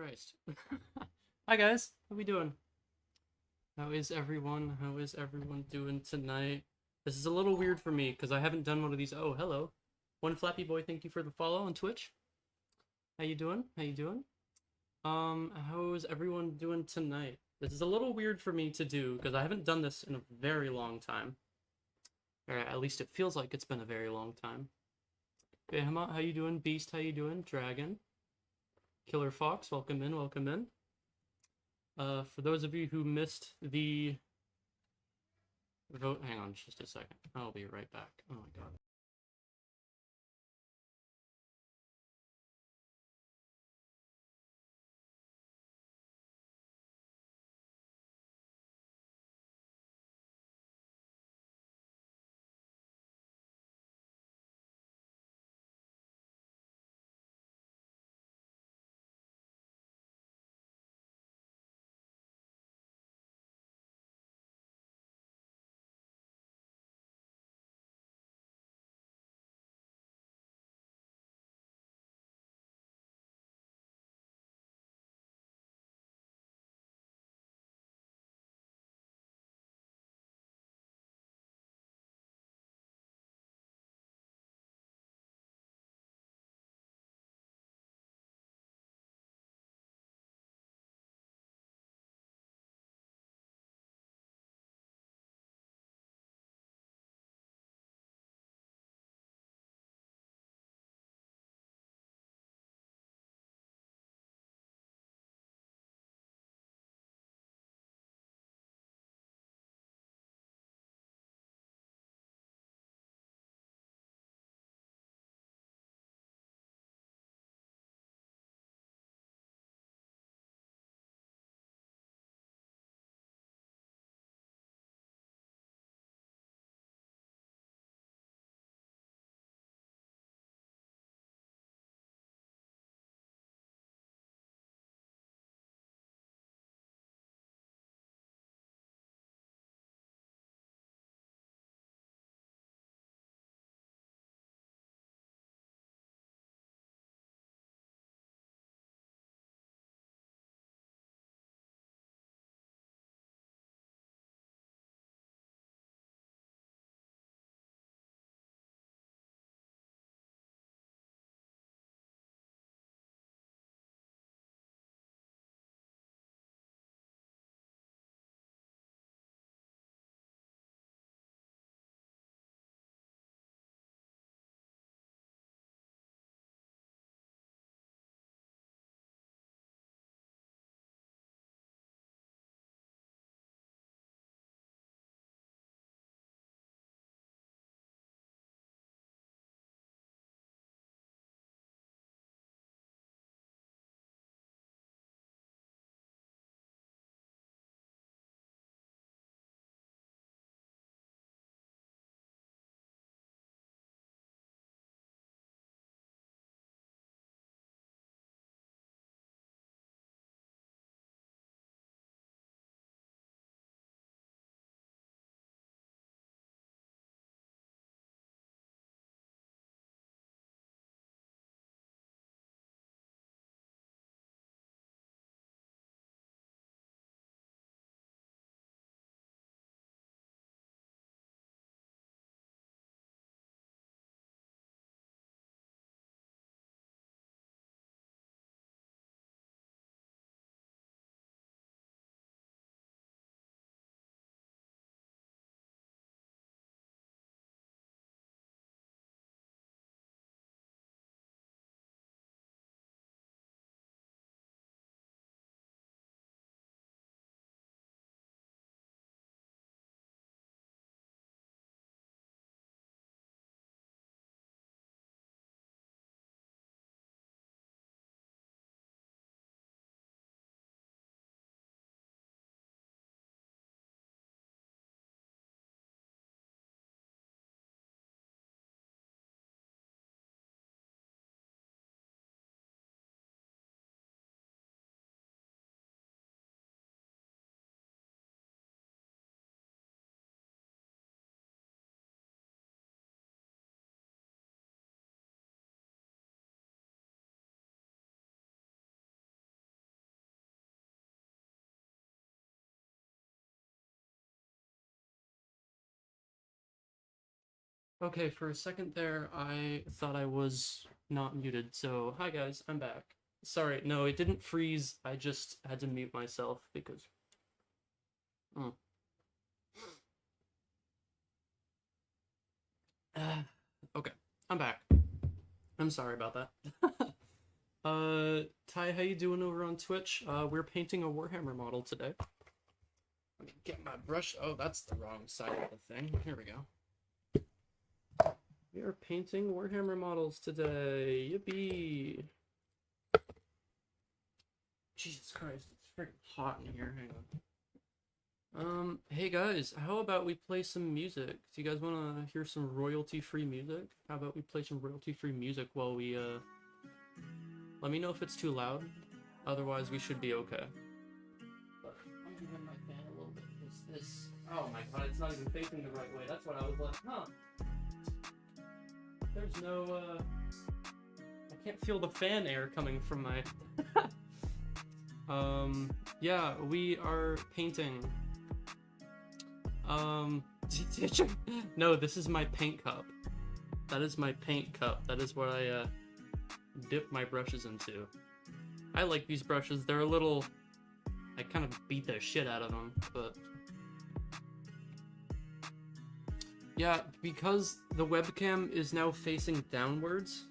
Christ. Hi guys, how we doing? How is everyone? How is everyone doing tonight? This is a little weird for me because I haven't done one of these. Oh, hello. One Flappy Boy, thank you for the follow on Twitch. How you doing? How you doing? How's everyone doing tonight? This is a little weird for me to do because I haven't done this in a very long time. Or at least it feels like it's been a very long time. Behemoth, how you doing? Beast, how you doing? Dragon. Killer Fox, welcome in, welcome in. For those of you who missed the vote, hang on just a second. I'll be right back. Oh my god. Okay, for a second there, I thought I was not muted, so hi guys, I'm back. Sorry, no, it didn't freeze, I just had to mute myself because... Okay, I'm back. I'm sorry about that. Ty, how you doing over on Twitch? We're painting a Warhammer model today. Let me get my brush. Oh, that's the wrong side of the thing. Here we go. We are painting Warhammer models today. Yippee! Jesus Christ, it's freaking hot in here. Hang on. Hey guys, how about we play some music? Do you guys want to hear some royalty-free music? How about we play some royalty-free music while we, let me know if it's too loud. Otherwise, we should be okay. But I'm moving my fan a little bit because this... Oh my god, it's not even facing the right way. That's what I was like, huh. There's no, I can't feel the fan air coming from my... Yeah, we are painting. No, this is my paint cup. That is my paint cup. That is what I, dip my brushes into. I like these brushes. They're a little... I kind of beat the shit out of them, but... Yeah, because the webcam is now facing downwards,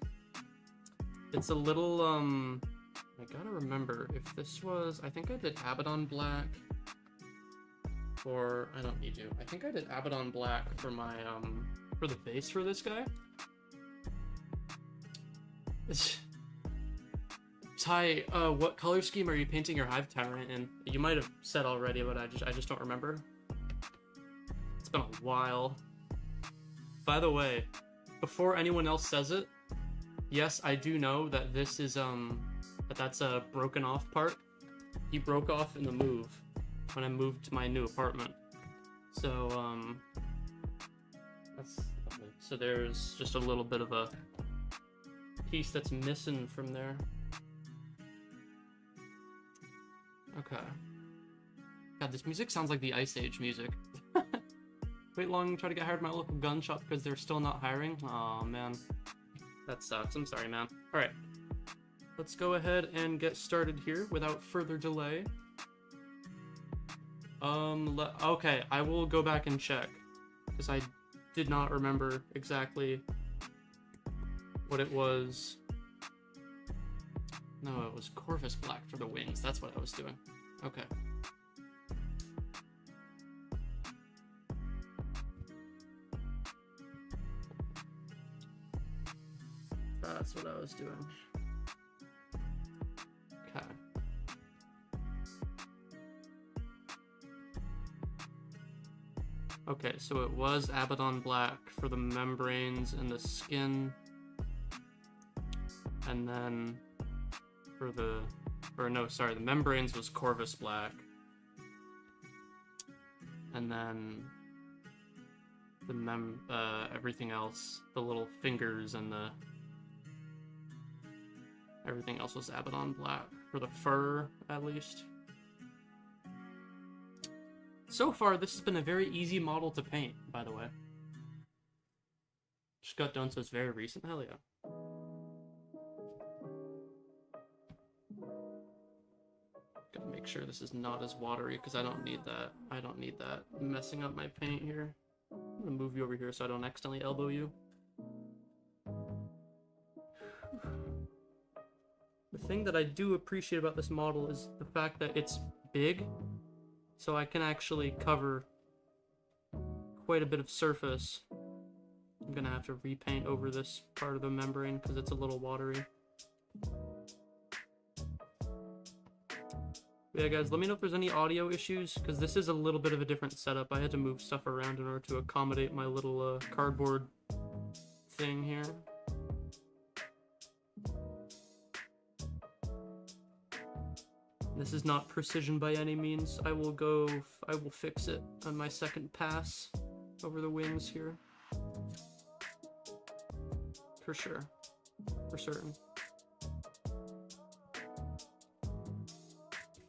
it's a little, I gotta remember if this was... I think I did Abaddon Black, or... I don't need to. I think I did Abaddon Black for my, for the base for this guy. Ty, what color scheme are you painting your Hive Tyrant in? You might have said already, but I just don't remember. It's been a while. By the way, before anyone else says it, yes, I do know that this is, that's a broken off part. He broke off in the move when I moved to my new apartment. So, that's lovely. So there's just a little bit of a piece that's missing from there. Okay. God, this music sounds like the Ice Age music. Wait long, try to get hired at my local gun shop because they're still not hiring? Aw, man. That sucks. I'm sorry, man. Alright. Let's go ahead and get started here without further delay. Okay, I will go back and check because I did not remember exactly what it was. No, it was Corvus Black for the wings. That's what I was doing. Okay. That's what I was doing. Okay. Okay, so it was Abaddon Black for the membranes and the skin. And then for the... Or no, sorry, the membranes was Corvus Black. And then the everything else, the little fingers and the... Everything else was Abaddon Black, for the fur, at least. So far, this has been a very easy model to paint, by the way. Just got done, so it's very recent. Hell yeah. Gotta make sure this is not as watery, because I don't need that. I don't need that messing up my paint here. I'm gonna move you over here so I don't accidentally elbow you. The thing that I do appreciate about this model is the fact that it's big, so I can actually cover quite a bit of surface. I'm gonna have to repaint over this part of the membrane because it's a little watery. Yeah, guys, let me know if there's any audio issues, because this is a little bit of a different setup. I had to move stuff around in order to accommodate my little cardboard thing here. This is not precision by any means. I will fix it on my second pass over the wings here. For sure. For certain.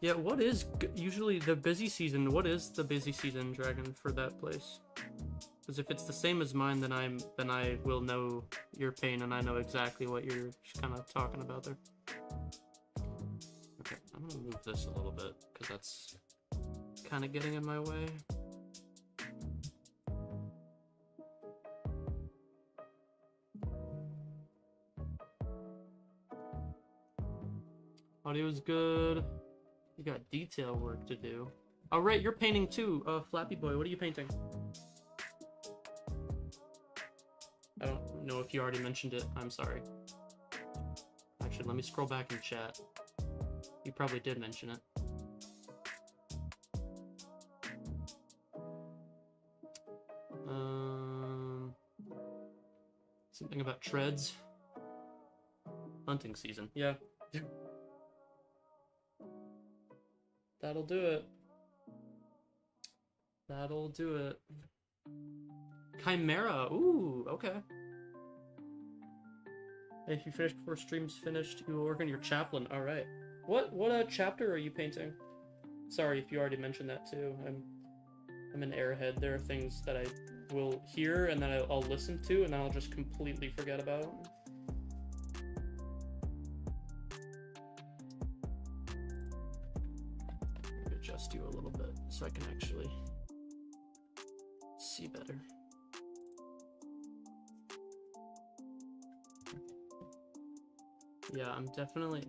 Yeah, what is usually the busy season? What is the busy season, Dragon, for that place? Because if it's the same as mine, then I will know your pain, and I know exactly what you're kind of talking about there. Okay, I'm gonna move this a little bit because that's kind of getting in my way. Audio's good. You got detail work to do. Oh, right, you're painting too, Flappy Boy. What are you painting? I don't know if you already mentioned it. I'm sorry. Actually, let me scroll back in chat. You probably did mention it. Something about treads. Hunting season. Yeah. That'll do it. That'll do it. Chimera. Ooh, okay. If you finish before stream's finished, you will work on your chaplain. All right. What chapter are you painting? Sorry if you already mentioned that too. I'm an airhead. There are things that I will hear and then I'll listen to and then I'll just completely forget about. Adjust you a little bit so I can actually see better. Yeah, I'm definitely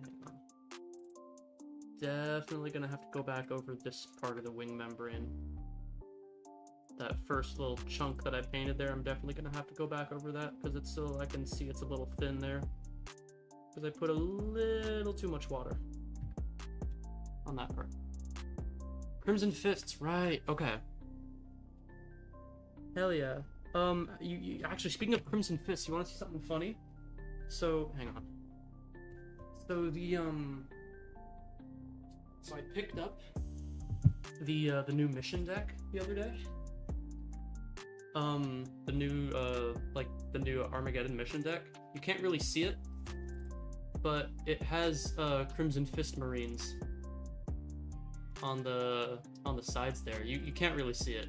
gonna have to go back over this part of the wing membrane. That first little chunk that I painted there, I'm definitely gonna have to go back over that because it's still, I can see it's a little thin there. Because I put a little too much water on that part. Crimson Fists, right, okay. Hell yeah. You actually, speaking of Crimson Fists, you wanna see something funny? So, hang on. So so I picked up the new mission deck the other day. The new Armageddon mission deck. You can't really see it, but it has Crimson Fist Marines on the sides there. You can't really see it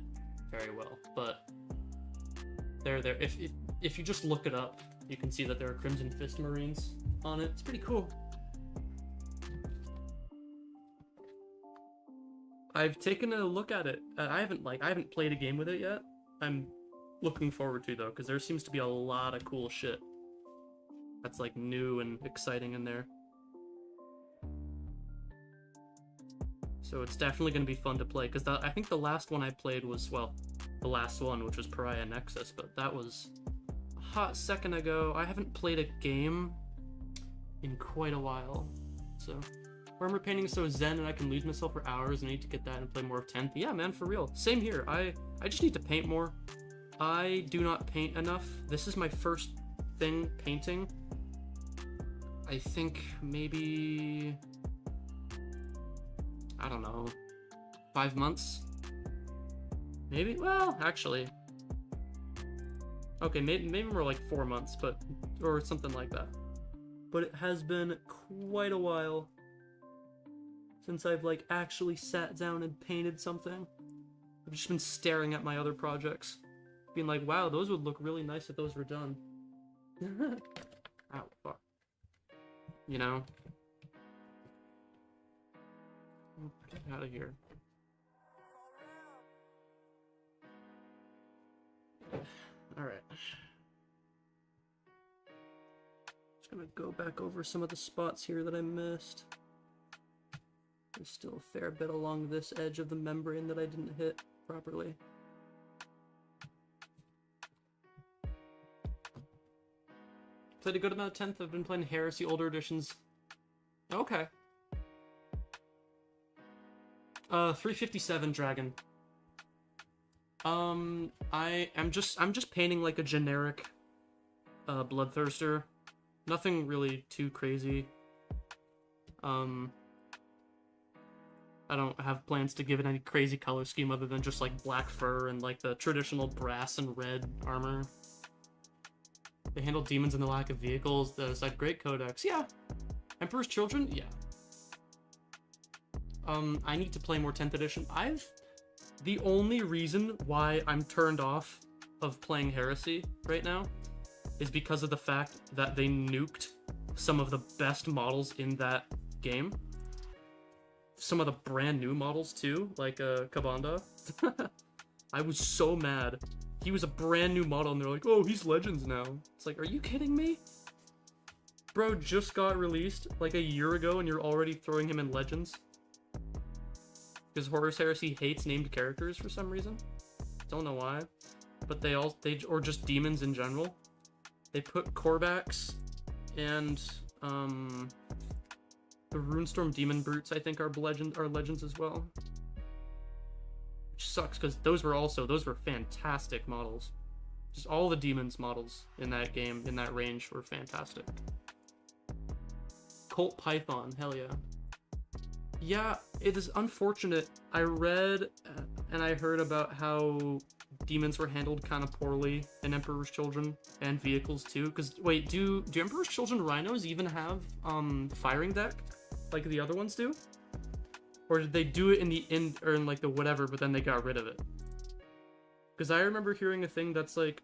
very well, but they're there. If you just look it up, you can see that there are Crimson Fist Marines on it. It's pretty cool. I've taken a look at it. I haven't played a game with it yet. I'm looking forward to though, because there seems to be a lot of cool shit that's like new and exciting in there. So it's definitely going to be fun to play, because I think the last one I played was, well, the last one, which was Pariah Nexus, but that was a hot second ago. I haven't played a game in quite a while, so... Warhammer painting is so zen and I can lose myself for hours and I need to get that and play more of 10th. Yeah, man, for real. Same here. I just need to paint more. I do not paint enough. This is my first thing painting. I think maybe... I don't know. 5 months? Maybe? Well, actually... Okay, maybe more like 4 months, but... Or something like that. But it has been quite a while since I've like actually sat down and painted something. I've just been staring at my other projects, being like, wow, those would look really nice if those were done. Ow, fuck. You know? Get out of here. Alright. Just gonna go back over some of the spots here that I missed. There's still a fair bit along this edge of the membrane that I didn't hit properly. Played a good amount of 10th. I've been playing Heresy older editions. Okay. 357 Dragon. I'm just painting like a generic Bloodthirster. Nothing really too crazy. I don't have plans to give it any crazy color scheme other than just like black fur and like the traditional brass and red armor. They handle demons and the lack of vehicles. The side great codex. Yeah. Emperor's Children? Yeah. I need to play more 10th edition. The only reason why I'm turned off of playing Heresy right now is because of the fact that they nuked some of the best models in that game. Some of the brand new models too, like Kabanda. I was so mad. He was a brand new model and they're like, oh, he's Legends now. It's like, are you kidding me? Bro just got released like a year ago and you're already throwing him in Legends? Because Horus Heresy hates named characters for some reason. Don't know why. But or just demons in general. They put Korvax and the Runestorm Demon Brutes, I think, are legends as well. Which sucks, because those were fantastic models. Just all the demons models in that game, in that range, were fantastic. Colt Python, hell yeah. Yeah, it is unfortunate. I read and I heard about how demons were handled kind of poorly in Emperor's Children and vehicles too. Because wait, do Emperor's Children rhinos even have firing deck like the other ones do? Or did they do it in like the whatever, but then they got rid of it? Because I remember hearing a thing that's like,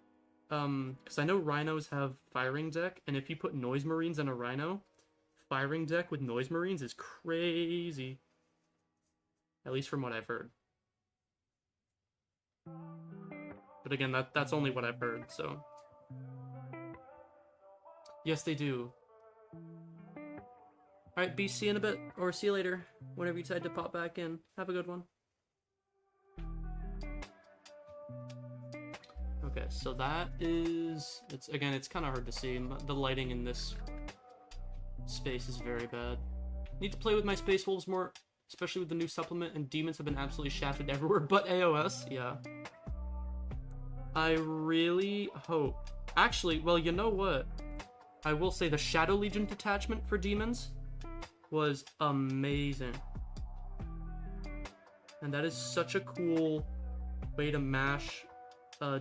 because I know rhinos have firing deck, and if you put noise marines in a rhino, firing deck with noise marines is crazy. At least from what I've heard. But again, that's only what I've heard, so. Yes, they do. Alright, B, see you in a bit, or see you later, whenever you decide to pop back in. Have a good one. Okay, so that is... It's kind of hard to see. The lighting in this space is very bad. Need to play with my Space Wolves more, especially with the new supplement, and demons have been absolutely shafted everywhere but AOS. Yeah. I really hope... Actually, well, you know what? I will say the Shadow Legion detachment for demons was amazing. And that is such a cool way to mash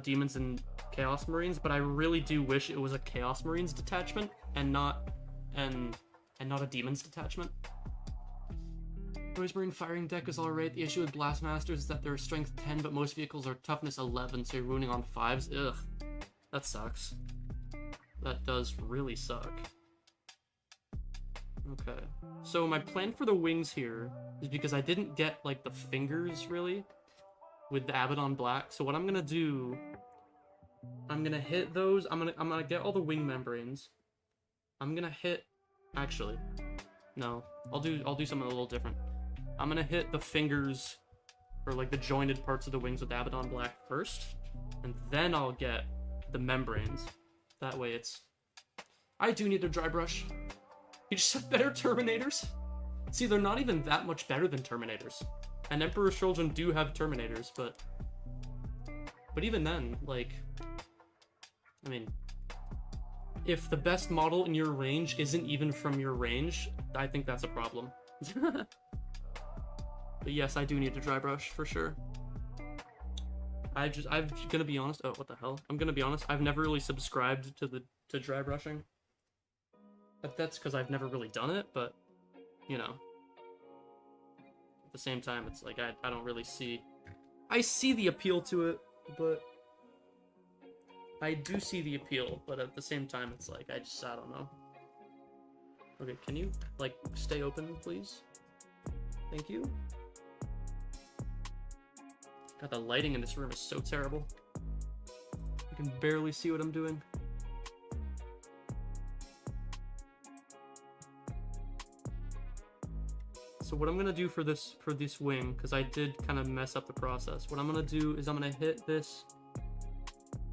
demons and Chaos Marines, but I really do wish it was a Chaos Marines detachment and not a demons detachment. Noise Marine firing deck is alright. The issue with Blastmasters is that they're strength 10, but most vehicles are toughness 11, so you're ruining on 5s. Ugh. That sucks. That does really suck. Okay. So my plan for the wings here is because I didn't get, like, the fingers, really, with the Abaddon Black. So what I'm gonna do... I'm gonna hit those... I'm gonna get all the wing membranes. I'm gonna hit... Actually... No. I'll do something a little different. I'm gonna hit the fingers, or like the jointed parts of the wings with Abaddon Black first, and then I'll get the membranes. That way it's... I do need a dry brush. You just have better Terminators? See, they're not even that much better than Terminators. And Emperor's Children do have Terminators, but even then, like... I mean... If the best model in your range isn't even from your range, I think that's a problem. But yes, I do need a dry brush, for sure. I'm gonna be honest. Oh, what the hell? I'm gonna be honest. I've never really subscribed to dry brushing. But that's because I've never really done it, but, you know. At the same time, it's like, I don't really see... I see the appeal to it, but... I do see the appeal, but at the same time, it's like, I don't know. Okay, can you, like, stay open, please? Thank you. God, the lighting in this room is so terrible. I can barely see what I'm doing. So what I'm gonna do for this wing, because I did kind of mess up the process, what I'm gonna do is I'm gonna hit this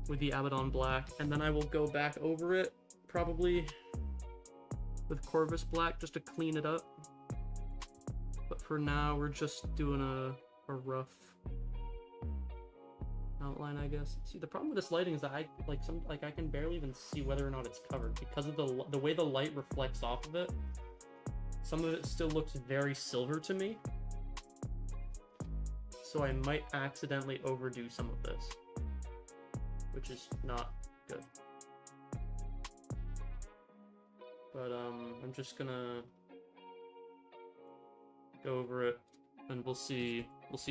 with the Abaddon Black, and then I will go back over it, probably with Corvus Black, just to clean it up. But for now, we're just doing a rough outline, I guess. See, the problem with this lighting is that I can barely even see whether or not it's covered because of the way the light reflects off of it. Some of it still looks very silver to me, so I might accidentally overdo some of this, which is not good. But I'm just gonna go over it, and we'll see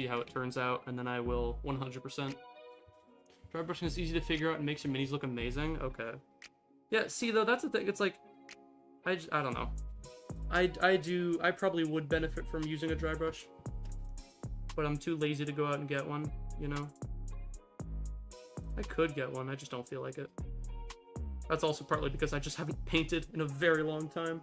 how it turns out, and then I will 100% Dry brushing is easy to figure out and makes your minis look amazing. Okay. Yeah, see though, that's the thing. It's like, I don't know. I probably would benefit from using a dry brush, but I'm too lazy to go out and get one, you know? I could get one, I just don't feel like it. That's also partly because I just haven't painted in a very long time.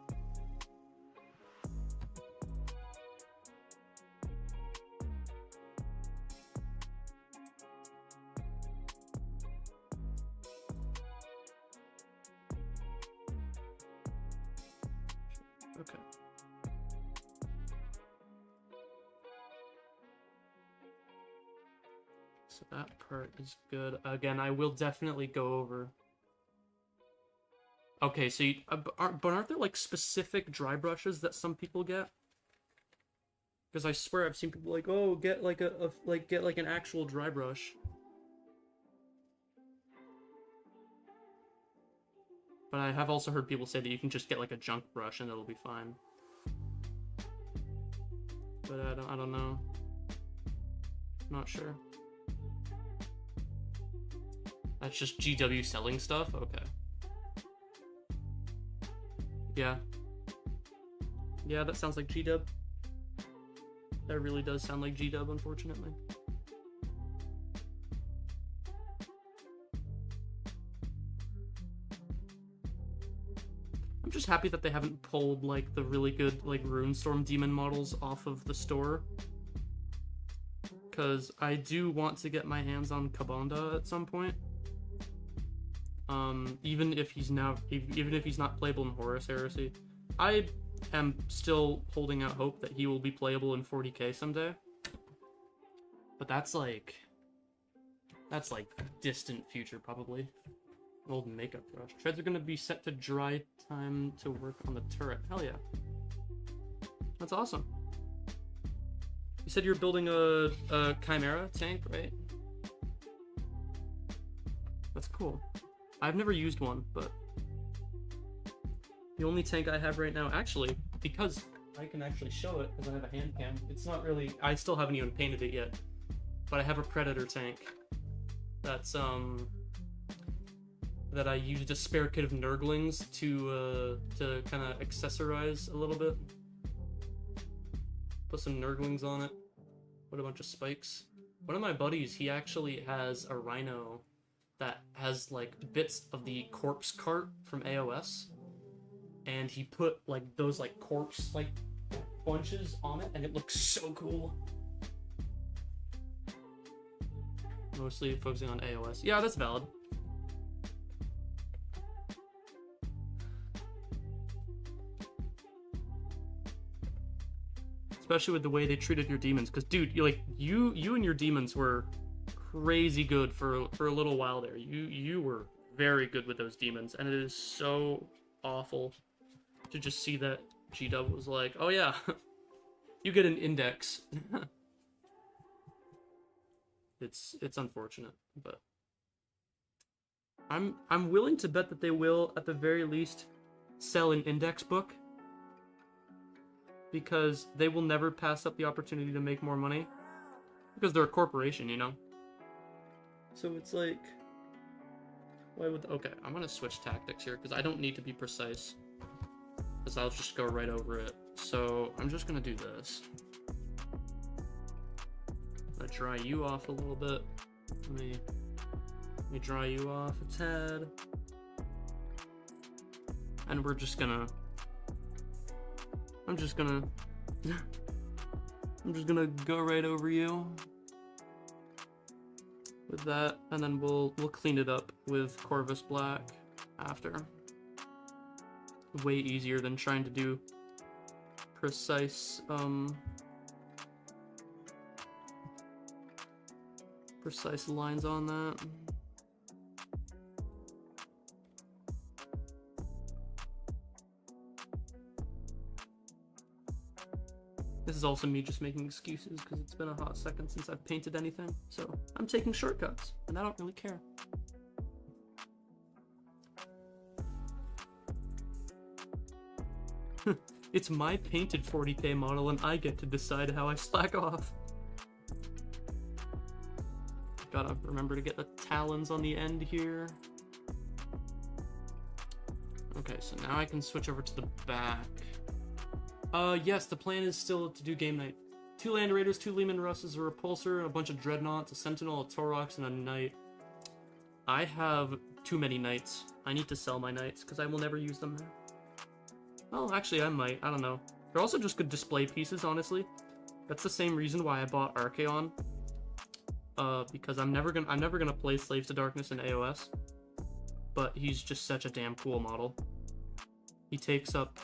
Okay. So that part is good. Again, I will definitely go over. Okay, so aren't there like specific dry brushes that some people get? Because I swear I've seen people like, oh, get like get like an actual dry brush. But I have also heard people say that you can just get like a junk brush and it'll be fine. But I don't know. Not sure. That's just GW selling stuff? Okay. Yeah. Yeah, that sounds like GW. That really does sound like GW, unfortunately. I'm just happy that they haven't pulled like the really good like Runestorm demon models off of the store. Cause I do want to get my hands on Kabanda at some point. Even if he's not playable in Horus Heresy, I am still holding out hope that he will be playable in 40k someday. But that's like distant future probably. Old makeup brush. Treads are gonna be set to dry time to work on the turret. Hell yeah. That's awesome. You said you're building a Chimera tank, right? That's cool. I've never used one, but the only tank I have right now, actually, because I can actually show it because I have a hand cam. It's not really, I still haven't even painted it yet, but I have a Predator tank that's that I used a spare kit of Nurglings to kind of accessorize a little bit. Put some Nurglings on it. Put a bunch of spikes. One of my buddies, he actually has a Rhino that has like bits of the corpse cart from AOS, and he put like those like corpse like bunches on it, and it looks so cool. Mostly focusing on AOS. Yeah, that's valid. Especially with the way they treated your demons, because dude, you and your demons were crazy good for a little while there. You were very good with those demons, and it is so awful to just see that GW was like, oh yeah, you get an index. It's unfortunate, but I'm willing to bet that they will at the very least sell an index book, because they will never pass up the opportunity to make more money, because they're a corporation, you know. So it's like, why would... Okay, I'm gonna switch tactics here, because I don't need to be precise, because I'll just go right over it. So I'm just gonna do this. I'm gonna dry you off a little bit. Let me dry you off a tad. And we're just gonna... I'm just gonna go right over you with that, and then we'll clean it up with Corvus Black after. Way easier than trying to do precise precise lines on that. This is also me just making excuses because it's been a hot second since I've painted anything, so I'm taking shortcuts, and I don't really care. It's my painted 40k model, and I get to decide how I slack off. Gotta remember to get the talons on the end here. Okay, so now I can switch over to the back. Yes, the plan is still to do game night. 2 Land Raiders, 2 Lehman Russes, a Repulsor, a bunch of Dreadnoughts, a Sentinel, a Taurox, and a Knight. I have too many Knights. I need to sell my Knights, because I will never use them now. Well, actually, I might. I don't know. They're also just good display pieces, honestly. That's the same reason why I bought Archaon. Because I'm never gonna play Slaves to Darkness in AOS. But he's just such a damn cool model. He takes up,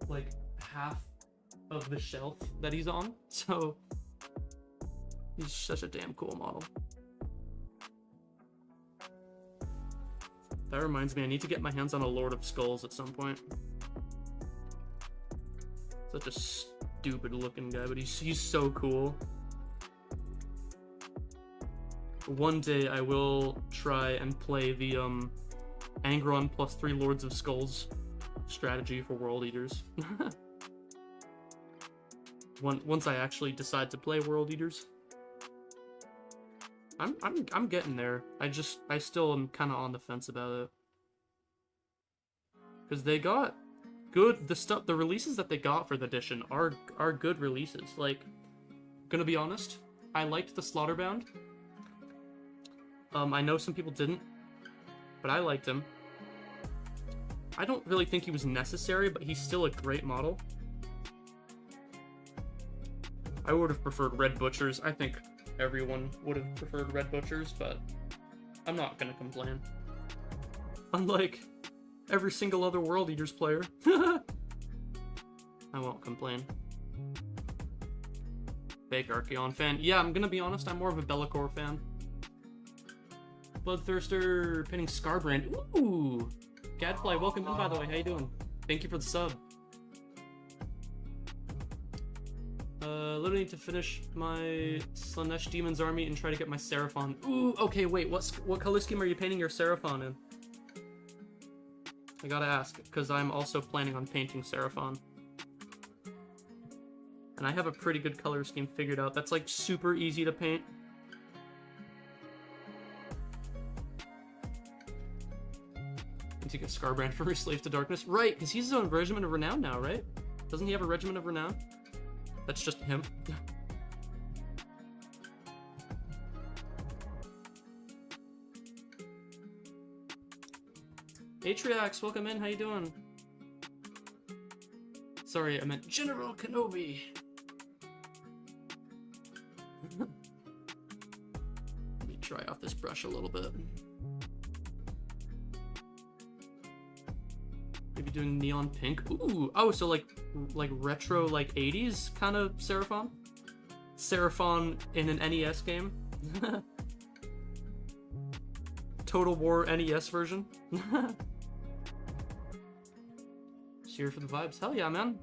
like, half of the shelf that he's on, so he's such a damn cool model. That reminds me, I need to get my hands on a Lord of Skulls at some point. Such a stupid looking guy, but he's so cool. One day I will try and play the Angron +3 Lords of Skulls strategy for World Eaters. Once I actually decide to play World Eaters. I'm getting there. I still am kind of on the fence about it. Because they got good, the releases that they got for the edition are good releases. Like, gonna be honest, I liked the Slaughterbound. I know some people didn't, but I liked him. I don't really think he was necessary, but he's still a great model. I would have preferred Red Butchers. I think everyone would have preferred Red Butchers, but I'm not gonna complain. Unlike every single other World Eaters player. I won't complain. Fake Archaon fan. Yeah, I'm gonna be honest, I'm more of a Be'lakor fan. Bloodthirster pinning Scarbrand. Ooh! Gadfly, welcome in, by the way. How you doing? Thank you for the sub. Literally need to finish my Slanesh Demon's army and try to get my Seraphon. Ooh, okay, wait, what color scheme are you painting your Seraphon in? I gotta ask, because I'm also planning on painting Seraphon. And I have a pretty good color scheme figured out. That's like super easy to paint. Need to get Scarbrand from his Slave to Darkness. Right, because he's his own Regiment of Renown now, right? Doesn't he have a Regiment of Renown? That's just him. Atriox, welcome in. How you doing? Sorry, I meant General Kenobi. Let me try off this brush a little bit. Maybe doing neon pink. Ooh, oh, so like retro, like 80s kind of Seraphon? Seraphon in an NES game? Total War NES version? Just here for the vibes. Hell yeah, man.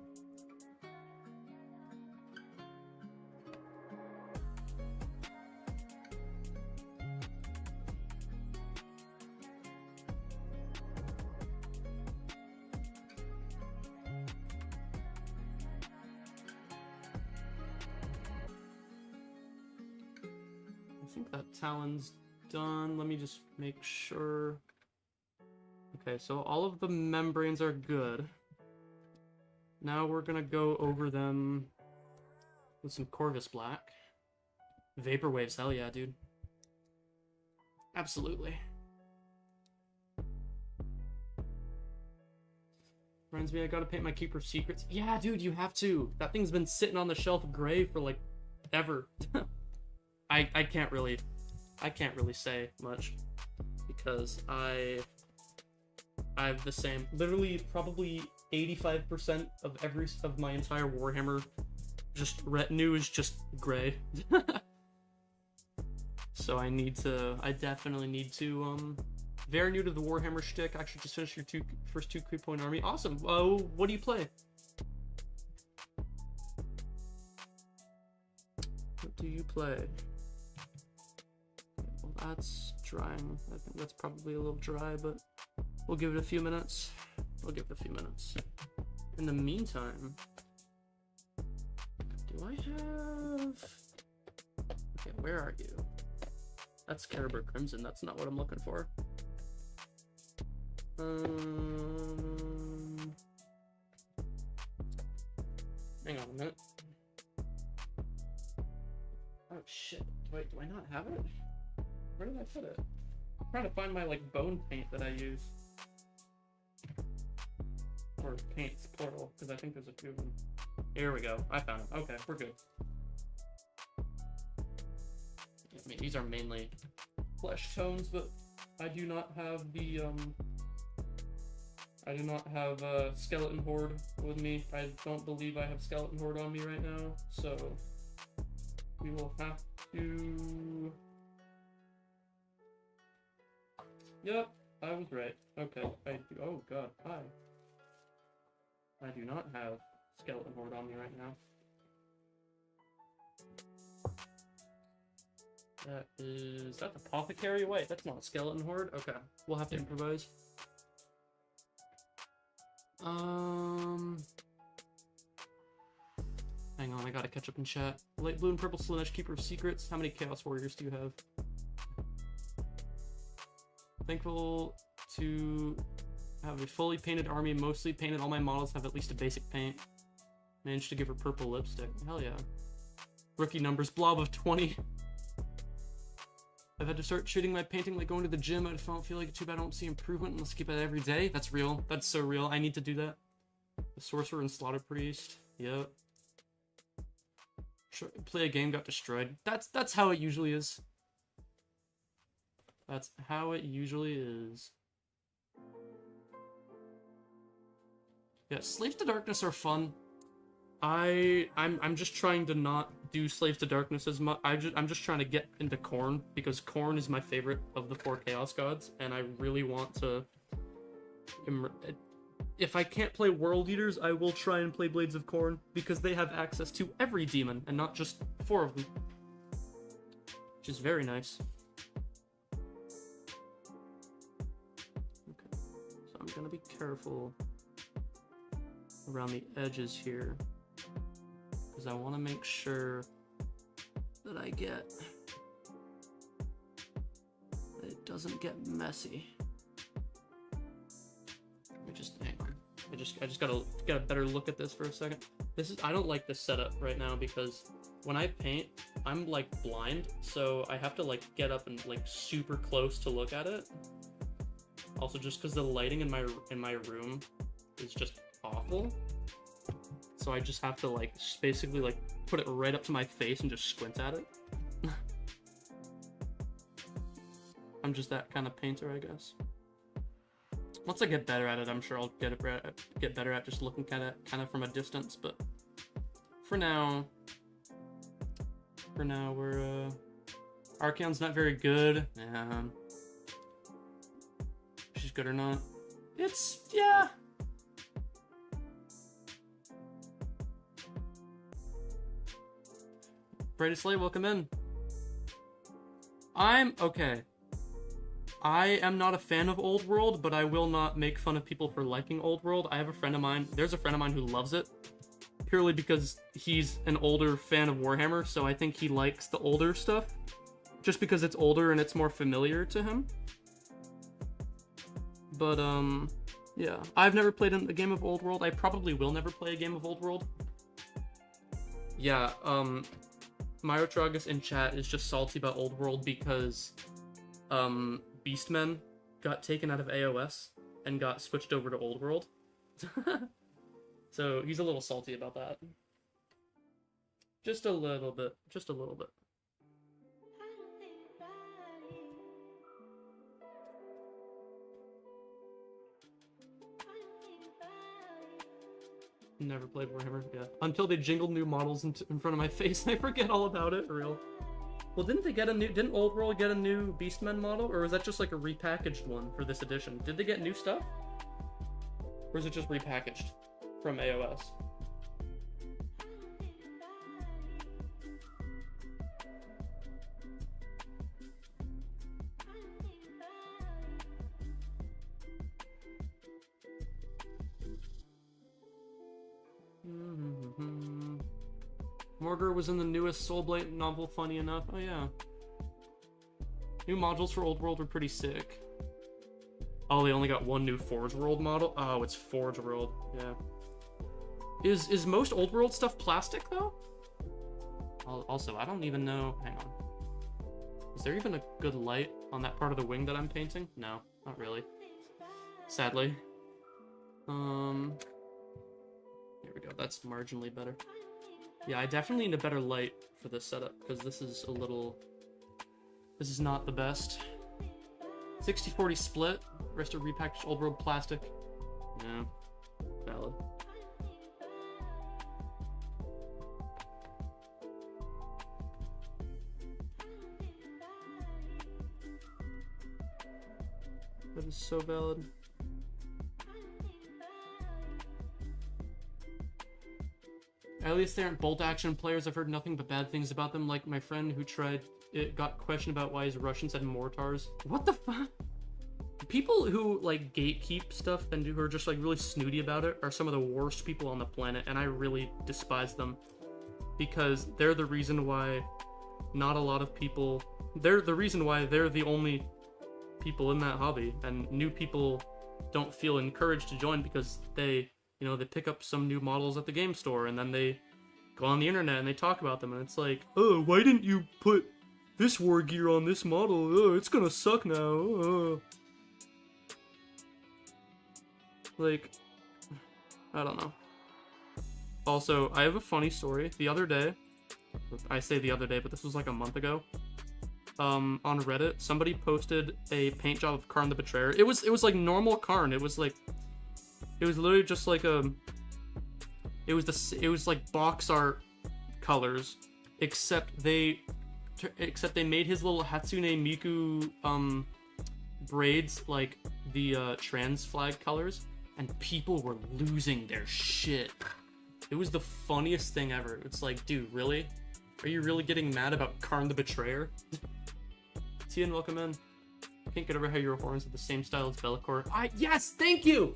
I think that Talon's done. Let me just make sure. Okay, so all of the membranes are good. Now we're gonna go over them with some Corvus Black. Vapor Waves, hell yeah, dude. Absolutely. Reminds me, I gotta paint my Keeper of Secrets. Yeah, dude, you have to. That thing's been sitting on the shelf gray for like ever. I can't really say much because I have the same, literally probably 85% of my entire Warhammer just retinue is just gray. So I definitely need to very new to the Warhammer shtick. Actually just finished your first two creep point army. Awesome. Oh, what do you play? What do you play? Well, that's drying. I think that's probably a little dry, but we'll give it a few minutes. In the meantime, do I have... Okay, where are you? That's Caribou Crimson. That's not what I'm looking for. Hang on a minute. Oh shit. Wait, do I not have it? Where did I put it? I'm trying to find my like bone paint that I use. Or paints, plural, because I think there's a few of them. Here we go. I found them. Okay, we're good. I mean, these are mainly flesh tones, but I do not have the, I do not have Skeleton Horde with me. I don't believe I have Skeleton Horde on me right now, so we will have to... Yep, I was right. Okay, I do... Oh god, hi. I do not have Skeleton Horde on me right now. Is that Apothecary? Wait, that's not a Skeleton Horde? Okay, we'll have to improvise. Hang on, I gotta catch up in chat. Light blue and purple Slaanesh, Keeper of Secrets. How many Chaos Warriors do you have? Thankful to have a fully painted army, mostly painted. All my models have at least a basic paint. Managed to give her purple lipstick. Hell yeah. Rookie numbers, blob of 20. I've had to start treating my painting like going to the gym. I don't feel like it's too bad I don't see improvement unless I keep it every day. That's real. That's so real. I need to do that. The Sorcerer and Slaughter Priest. Yep. Play a game, got destroyed. That's how it usually is. That's how it usually is. Yeah, Slaves to Darkness are fun. I'm just trying to not do Slaves to Darkness as much. I'm just trying to get into Khorne, because Khorne is my favorite of the 4 Chaos Gods, and I really want to... If I can't play World Eaters, I will try and play Blades of Khorne, because they have access to every demon, and not just 4 of them. Which is very nice. Okay, so I'm gonna be careful around the edges here, because I want to make sure that it doesn't get messy. Let me just hang on. I just gotta get a better look at this for a second. I don't like this setup right now, because when I paint, I'm like blind, so I have to like get up and like super close to look at it. Also, just because the lighting in my room is just awful, so I just have to like basically like put it right up to my face and just squint at it. I'm just that kind of painter, I guess. Once I get better at it, I'm sure I'll get better at just looking at it kind of from a distance. But for now we're Archaon's not very good. She's good or not? It's, yeah. Brady Slay, welcome in. Okay. I am not a fan of Old World, but I will not make fun of people for liking Old World. I have a friend of mine, there's a friend of mine who loves it, purely because he's an older fan of Warhammer, so I think he likes the older stuff, just because it's older and it's more familiar to him. But, yeah. I've never played a game of Old World. I probably will never play a game of Old World. Yeah, Myotragus in chat is just salty about Old World because, Beastmen got taken out of AOS and got switched over to Old World. So he's a little salty about that. Just a little bit. Just a little bit. Never played Warhammer, yeah. Until they jingled new models in front of my face and I forget all about it, for real. Well, didn't Old World get a new Beastmen model? Or was that just like a repackaged one for this edition? Did they get new stuff? Or is it just repackaged from AOS? Morgar was in the newest Soulblight novel, funny enough. Oh yeah. New modules for Old World were pretty sick. Oh, they only got one new Forge World model? Oh, it's Forge World. Yeah. Is most Old World stuff plastic, though? Also, I don't even know... Hang on. Is there even a good light on that part of the wing that I'm painting? No, not really. Sadly. Here we go. That's marginally better. Yeah, I definitely need a better light for this setup, because this is a little... This is not the best. 60-40 split. Rest of repackaged Old World plastic. Yeah. Valid. That is so valid. At least they aren't bolt action players. I've heard nothing but bad things about them. Like my friend who tried it got questioned about why his Russians had mortars. What the fuck? People who like gatekeep stuff and who are just like really snooty about it are some of the worst people on the planet, and I really despise them because they're the reason why not a lot of people. They're the reason why they're the only people in that hobby, and new people don't feel encouraged to join because they, you know, they pick up some new models at the game store and then they go on the internet and they talk about them, and it's like, oh, why didn't you put this war gear on this model? Oh, it's gonna suck now. Oh. Like, I don't know. Also, I have a funny story. The other day, I say the other day, but this was like a month ago. On Reddit, somebody posted a paint job of Karn the Betrayer. It was like normal Karn. It was literally just like it was like box art colors, except they made his little Hatsune Miku braids like the trans flag colors, and people were losing their shit. It was the funniest thing ever. It's like, dude, really? Are you really getting mad about Karn the Betrayer? Tian, welcome in. Can't get over how your horns are the same style as Bellicor. Yes, thank you!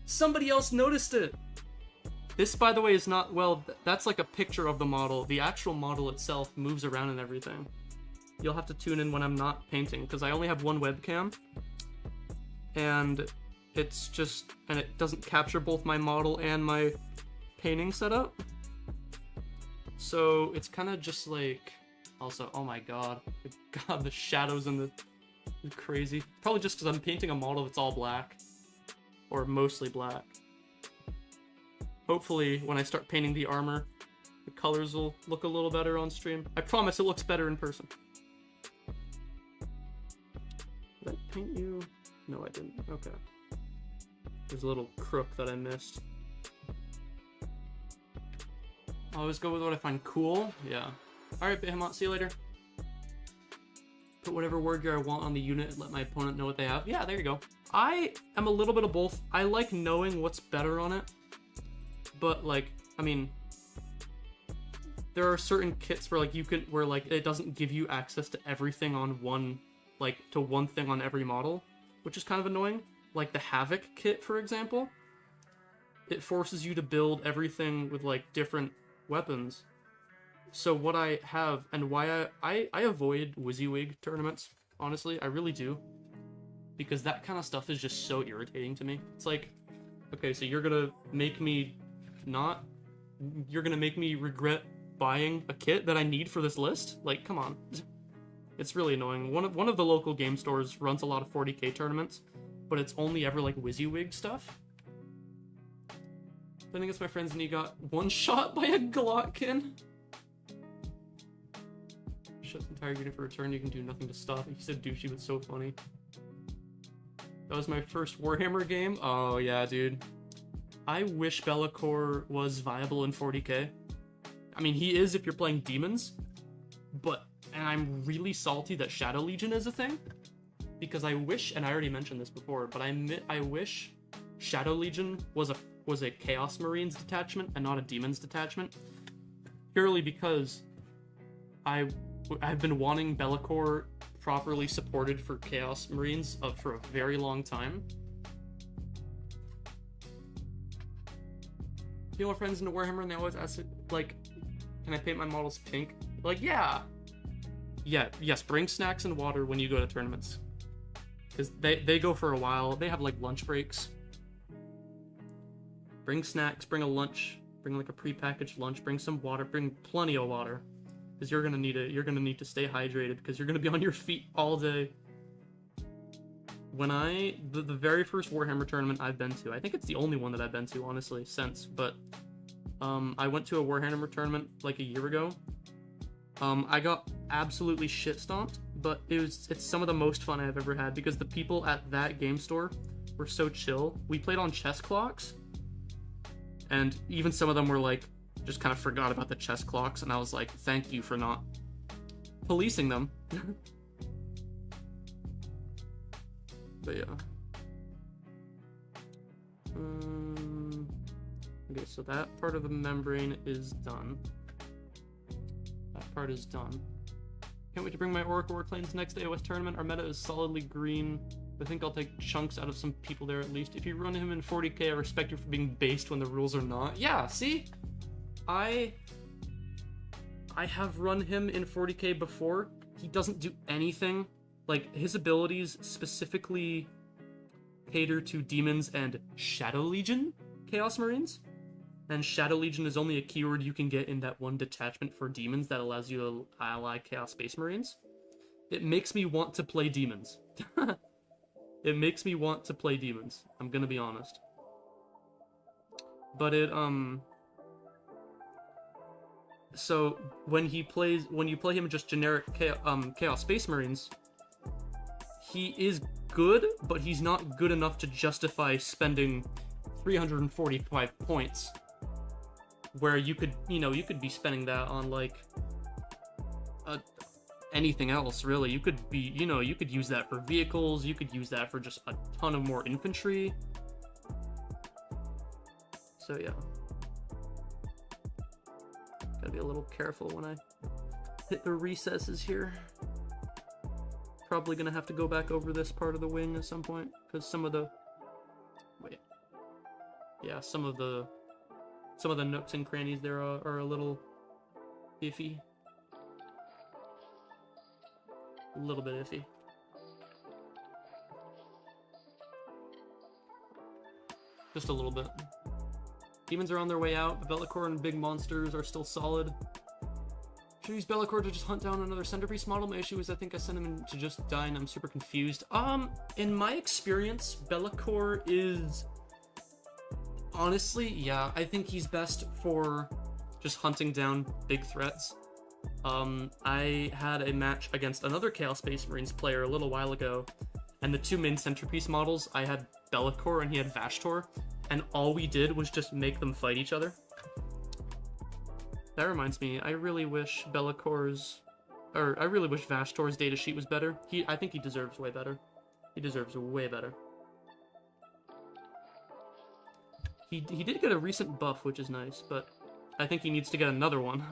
Somebody else noticed it! This, by the way, is not, well, that's like a picture of the model. The actual model itself moves around and everything. You'll have to tune in when I'm not painting, because I only have one webcam. And it's just, and it doesn't capture both my model and my painting setup. So it's kind of just like, also, oh my god, the shadows and the crazy. Probably just because I'm painting a model that's all black, or mostly black. Hopefully, when I start painting the armor, the colors will look a little better on stream. I promise it looks better in person. Did I paint you? No, I didn't. Okay. There's a little crook that I missed. I always go with what I find cool. Yeah. Alright, Behemoth, see you later. Put whatever word gear I want on the unit and let my opponent know what they have. Yeah, there you go. I am a little bit of both. I like knowing what's better on it. But, like, I mean, there are certain kits where, like, where, like, it doesn't give you access to everything on one, like, to one thing on every model, which is kind of annoying. Like the Havoc kit, for example. It forces you to build everything with, like, different weapons. So what I have, and why I avoid WYSIWYG tournaments, honestly, I really do. Because that kind of stuff is just so irritating to me. It's like, okay, so you're gonna make me regret buying a kit that I need for this list? Like, come on. It's really annoying. One of the local game stores runs a lot of 40k tournaments, but it's only ever like WYSIWYG stuff. I think it's my friend's knee got one shot by a Glotkin. Shut the entire unit for return, you can do nothing to stop it. He said douchey, but so funny. That was my first Warhammer game. Oh yeah, dude. I wish Bellicor was viable in 40k. I mean, he is if you're playing demons, but, and I'm really salty that Shadow Legion is a thing, because I wish, and I already mentioned this before, but I wish Shadow Legion was a Chaos Marines detachment and not a Demons detachment, purely because I've been wanting Bellicor properly supported for Chaos Marines for a very long time. People are friends into Warhammer and they always ask, like, can I paint my models pink? Like, yeah! Yeah, yes, bring snacks and water when you go to tournaments. Because they go for a while. They have, like, lunch breaks. Bring snacks, bring a lunch, bring, like, a prepackaged lunch, bring some water, bring plenty of water. Because you're gonna need it. You're gonna need to stay hydrated, because you're gonna be on your feet all day. When the very first Warhammer tournament I've been to, I think it's the only one that I've been to, honestly, since, but, I went to a Warhammer tournament, like, a year ago. I got absolutely shit stomped, but it's some of the most fun I've ever had, because the people at that game store were so chill. We played on chess clocks, and even some of them were like, just kind of forgot about the chess clocks, and I was like, thank you for not policing them. But yeah. Okay, so that part of the membrane is done. That part is done. Can't wait to bring my Oracle Warplanes next AOS tournament. Our meta is solidly green. I think I'll take chunks out of some people there at least. If you run him in 40k, I respect you for being based when the rules are not. Yeah, see? I have run him in 40k before. He doesn't do anything. Like, his abilities specifically cater to demons and Shadow Legion Chaos Marines. And Shadow Legion is only a keyword you can get in that one detachment for demons that allows you to ally Chaos Space Marines. It makes me want to play demons. It makes me want to play demons, I'm gonna be honest. But so when you play him in just generic Chaos Space Marines, he is good, but he's not good enough to justify spending 345 points. Where you could be spending that on, like, anything else, really. You could use that for vehicles, you could use that for just a ton of more infantry. So yeah. Gotta be a little careful when I hit the recesses here. Probably gonna have to go back over this part of the wing at some point, because some of the nooks and crannies there are a little iffy. A little bit iffy. Just a little bit. Demons are on their way out. Be'lakor and big monsters are still solid. Should I use Be'lakor to just hunt down another centerpiece model? My issue is I think I sent him in to just die and I'm super confused. In my experience, Be'lakor is... Honestly, yeah, I think he's best for just hunting down big threats. I had a match against another Chaos Space Marines player a little while ago, and the two main centerpiece models, I had Be'lakor and he had Vashtor, and all we did was just make them fight each other. That reminds me, I really wish Vashtor's datasheet was better. I think he deserves way better. He deserves way better. He did get a recent buff, which is nice, but I think he needs to get another one.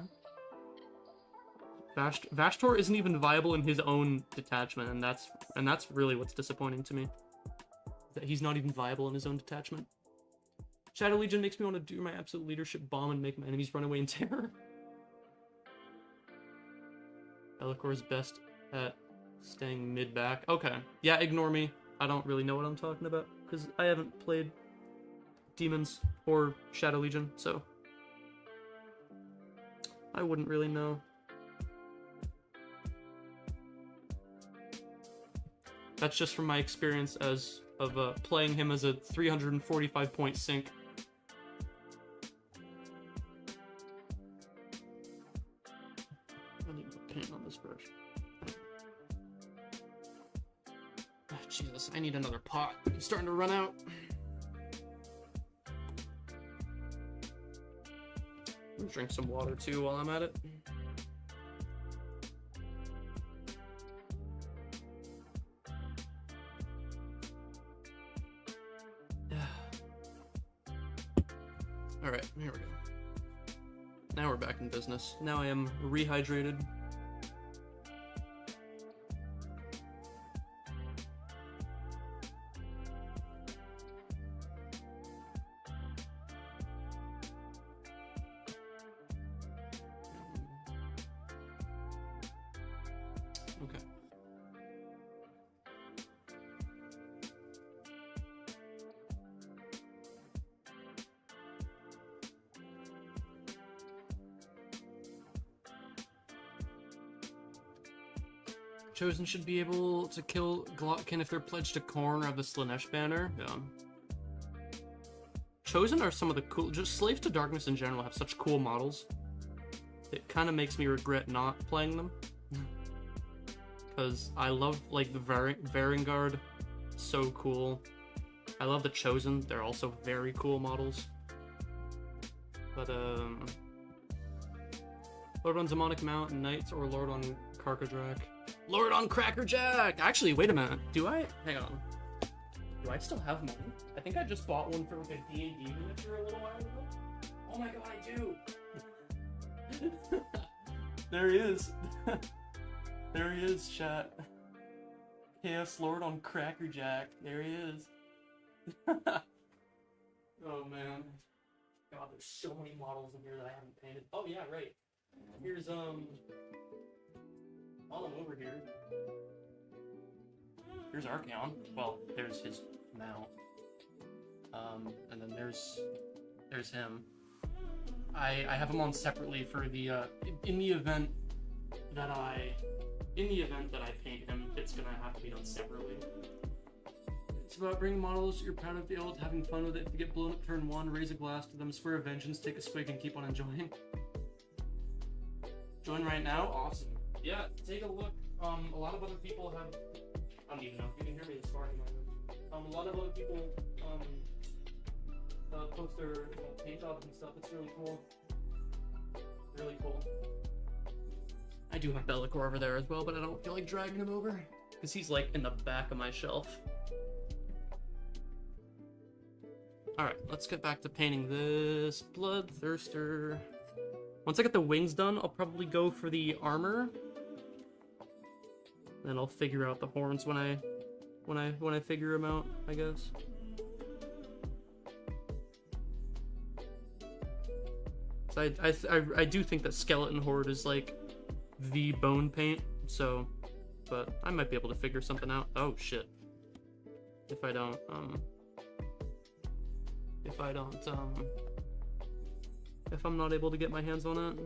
Vashtor isn't even viable in his own detachment, and that's really what's disappointing to me. That he's not even viable in his own detachment. Shadow Legion makes me want to do my absolute leadership bomb and make my enemies run away in terror. Be'lakor's best at staying mid-back. Okay. Yeah, ignore me. I don't really know what I'm talking about, because I haven't played Demons or Shadow Legion, so I wouldn't really know. That's just from my experience of playing him as a 345 point sync. I need more paint on this brush. Oh, Jesus, I need another pot. I'm starting to run out. I'm gonna drink some water too while I'm at it. Alright, here we go. Now we're back in business. Now I am rehydrated. Chosen should be able to kill Glotkin if they're pledged to Khorne or have the Slanesh banner. Yeah. Chosen are some of the cool... Just Slaves to Darkness in general have such cool models. It kind of makes me regret not playing them. Because I love, like, the Varanguard. So cool. I love the Chosen. They're also very cool models. But, Lord on Demonic Mount and Knights or Lord on Karkadrak. Lord on Crackerjack! Actually, wait a minute. Do I? Hang on. Do I still have money? I think I just bought one for like a D&D miniature a little while ago. Oh my god, I do! There he is. There he is, chat. Chaos Lord on Crackerjack. There he is. Oh man. God, there's so many models in here that I haven't painted. Oh yeah, right. Here's, while I'm over here, here's Archeon. Well, there's his mount. And then there's him. I have him on separately for the, in the event that I paint him, it's gonna have to be done separately. It's about bringing models you're proud of, the old, having fun with it. If you get blown up turn 1, raise a glass to them, swear a vengeance, take a swig, and keep on enjoying. Join right now? Awesome. Yeah, take a look. A lot of other people have... I don't even know if you can hear me this far anymore. A lot of other people post their paint jobs and stuff. It's really cool. Really cool. I do have Bellicor over there as well, but I don't feel like dragging him over. Because he's like in the back of my shelf. Alright, let's get back to painting this Bloodthirster. Once I get the wings done, I'll probably go for the armor. Then I'll figure out the horns when I figure them out, I guess. So I do think that Skeleton Horde is like the bone paint, so, but I might be able to figure something out. Oh shit. If I don't, if I'm not able to get my hands on it.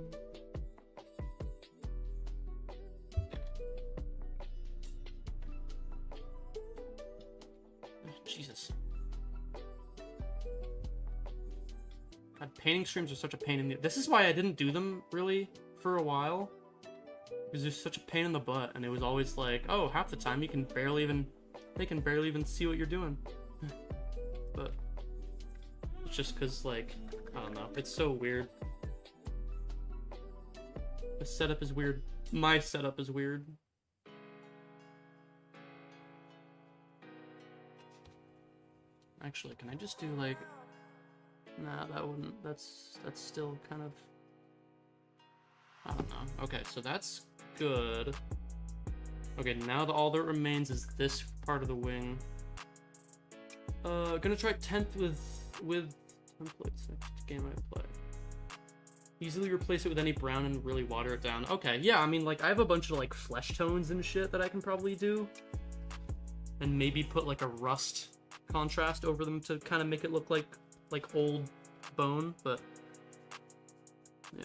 Jesus. God, painting streams are such a pain in the... This is why I didn't do them, really, for a while. Because they're such a pain in the butt, and it was always like, oh, half the time you can barely even... They can barely even see what you're doing. But... It's just because, like, I don't know. It's so weird. The setup is weird. My setup is weird. Actually, can I just do, like... Nah, that wouldn't... That's still kind of... I don't know. Okay, so that's good. Okay, now all that remains is this part of the wing. Gonna try 10th with templates next game I play. Easily replace it with any brown and really water it down. Okay, yeah, I mean, like, I have a bunch of, like, flesh tones and shit that I can probably do. And maybe put, like, a rust contrast over them to kind of make it look like old bone, but yeah.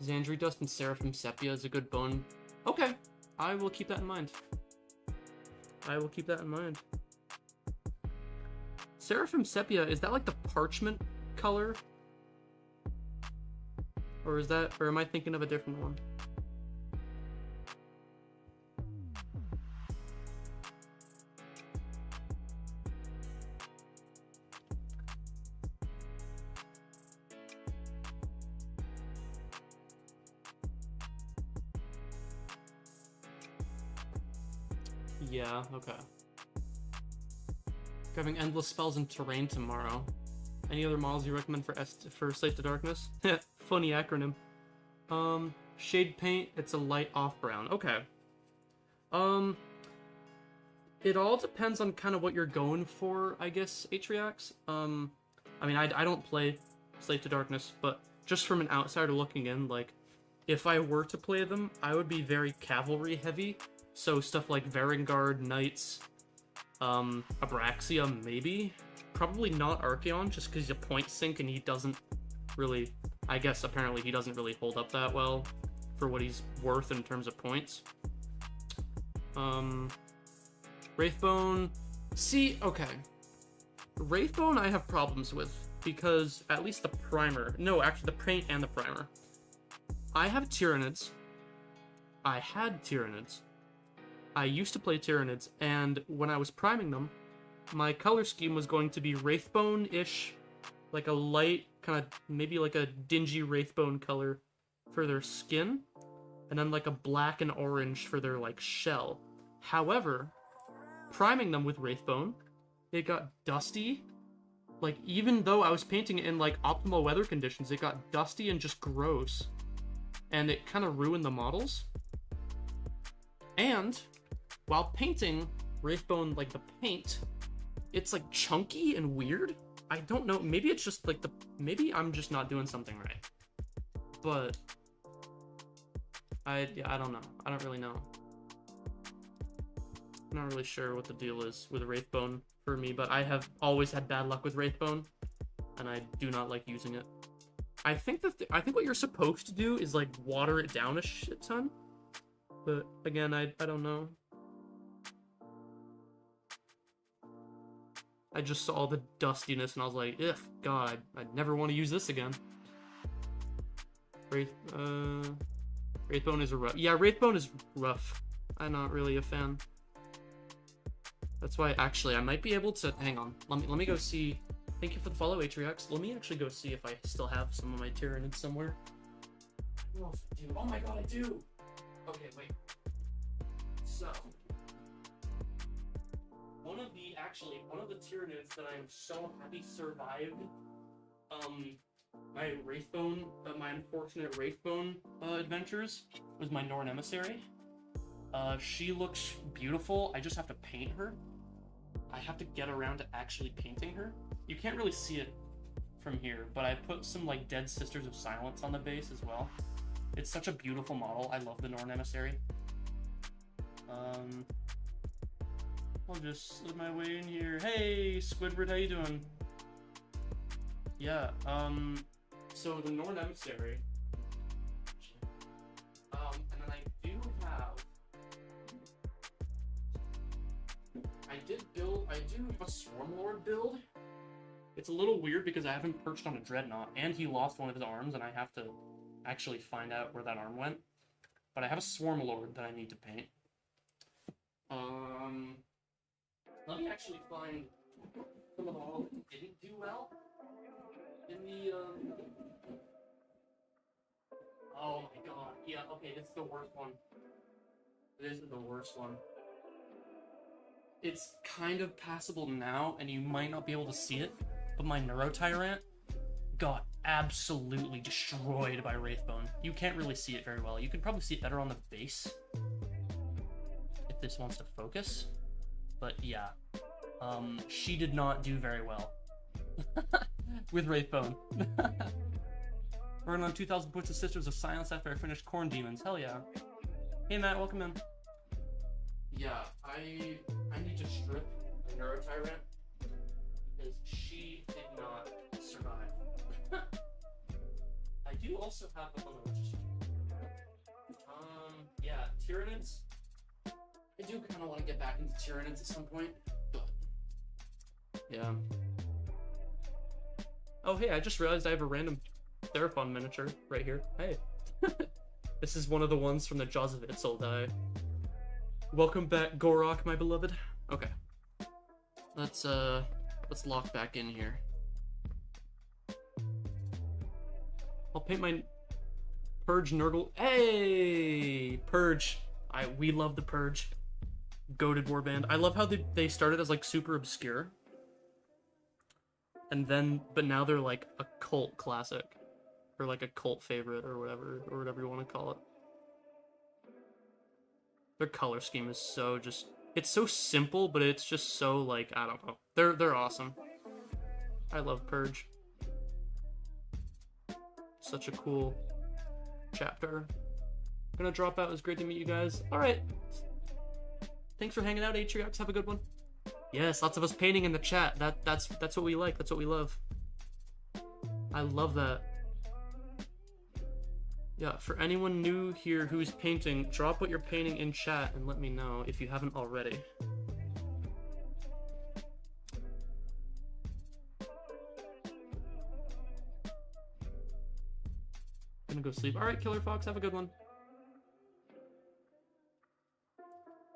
Xandri Dust and Seraphim Sepia is a good bone. Okay, I will keep that in mind. I will keep that in mind. Seraphim Sepia, is that like the parchment color? Or is that, or am I thinking of a different one? Yeah, okay. Having endless spells and terrain tomorrow. Any other models you recommend for Slave to Darkness? Funny acronym. Shade paint, it's a light off brown. Okay. It all depends on kind of what you're going for, I guess, Atriax. I mean, I don't play Slave to Darkness, but just from an outsider looking in, like, if I were to play them, I would be very cavalry heavy. So stuff like Varanguard, Knights, Abraxia, maybe. probably not Archeon, just because he's a point sink and he doesn't really, I guess apparently he doesn't really hold up that well for what he's worth in terms of points. Wraithbone, see, okay. Wraithbone I have problems with, because at least the primer, no, actually the paint and the primer. I have Tyranids. I had Tyranids. I used to play Tyranids, and when I was priming them, my color scheme was going to be Wraithbone-ish, like a light, kind of, maybe like a dingy Wraithbone color for their skin, and then like a black and orange for their, like, shell. However, priming them with Wraithbone, it got dusty. Like, even though I was painting it in, like, optimal weather conditions, it got dusty and just gross. And it kind of ruined the models. And, while painting Wraithbone, like, the paint, it's, like, chunky and weird. I don't know, maybe it's just, like, maybe I'm just not doing something right. But, I don't know. I don't really know. I'm not really sure what the deal is with Wraithbone for me, but I have always had bad luck with Wraithbone, and I do not like using it. I think what you're supposed to do is, like, water it down a shit ton, but again, I don't know. I just saw the dustiness and I was like, ugh, God, I'd never want to use this again. Wraithbone is rough. Yeah, Wraithbone is rough. I'm not really a fan. That's why, actually, I might be able to... Hang on. Let me go see... Thank you for the follow, Atriox. Let me actually go see if I still have some of my Tyranids somewhere. I don't know if I do. Oh my god, I do! Okay, wait. So... One of the Tyranids that I am so happy survived, my Wraithbone, my unfortunate Wraithbone adventures, was my Norn Emissary. She looks beautiful. I just have to paint her. I have to get around to actually painting her. You can't really see it from here, but I put some, like, Dead Sisters of Silence on the base as well. It's such a beautiful model. I love the Norn Emissary. I'll just slip my way in here. Hey, Squidward, how you doing? Yeah, so the Norn Emissary, and then I do have a Swarmlord build. It's a little weird because I haven't perched on a Dreadnought, and he lost one of his arms, and I have to actually find out where that arm went. But I have a Swarmlord that I need to paint. Let me actually find some of the models that didn't do well in the, Oh my god, yeah, okay, this is the worst one. This is the worst one. It's kind of passable now, and you might not be able to see it, but my Neurotyrant got absolutely destroyed by Wraithbone. You can't really see it very well. You can probably see it better on the base, if this wants to focus. But yeah, she did not do very well with Wraithbone. We're on 2,000 points of Sisters of Silence after I finished Corn Demons. Hell yeah. Hey Matt, welcome in. Yeah, I need to strip the Neurotyrant because she did not survive. I do also have a yeah, Tyranids. I do kind of want to get back into Tyranids at some point, but yeah. Oh hey, I just realized I have a random Theraphon miniature right here. Hey. This is one of the ones from the Jaws of Itzel that I... Welcome back, Gorok, my beloved. Okay. Let's lock back in here. I'll paint my Purge Nurgle. Hey! Purge. We love the Purge. Goated warband. I love how they started as, like, super obscure. And then, but now they're, like, a cult classic. Or, like, a cult favorite, or whatever you want to call it. Their color scheme is so just... It's so simple, but it's just so, like, I don't know. They're awesome. I love Purge. Such a cool chapter. I'm gonna drop out. It was great to meet you guys. Alright. Thanks for hanging out, Atriox. Have a good one. Yes, lots of us painting in the chat. That's what we like. That's what we love. I love that. Yeah, for anyone new here who's painting, drop what you're painting in chat and let me know if you haven't already. Gonna go sleep. Alright, Killer Fox, have a good one.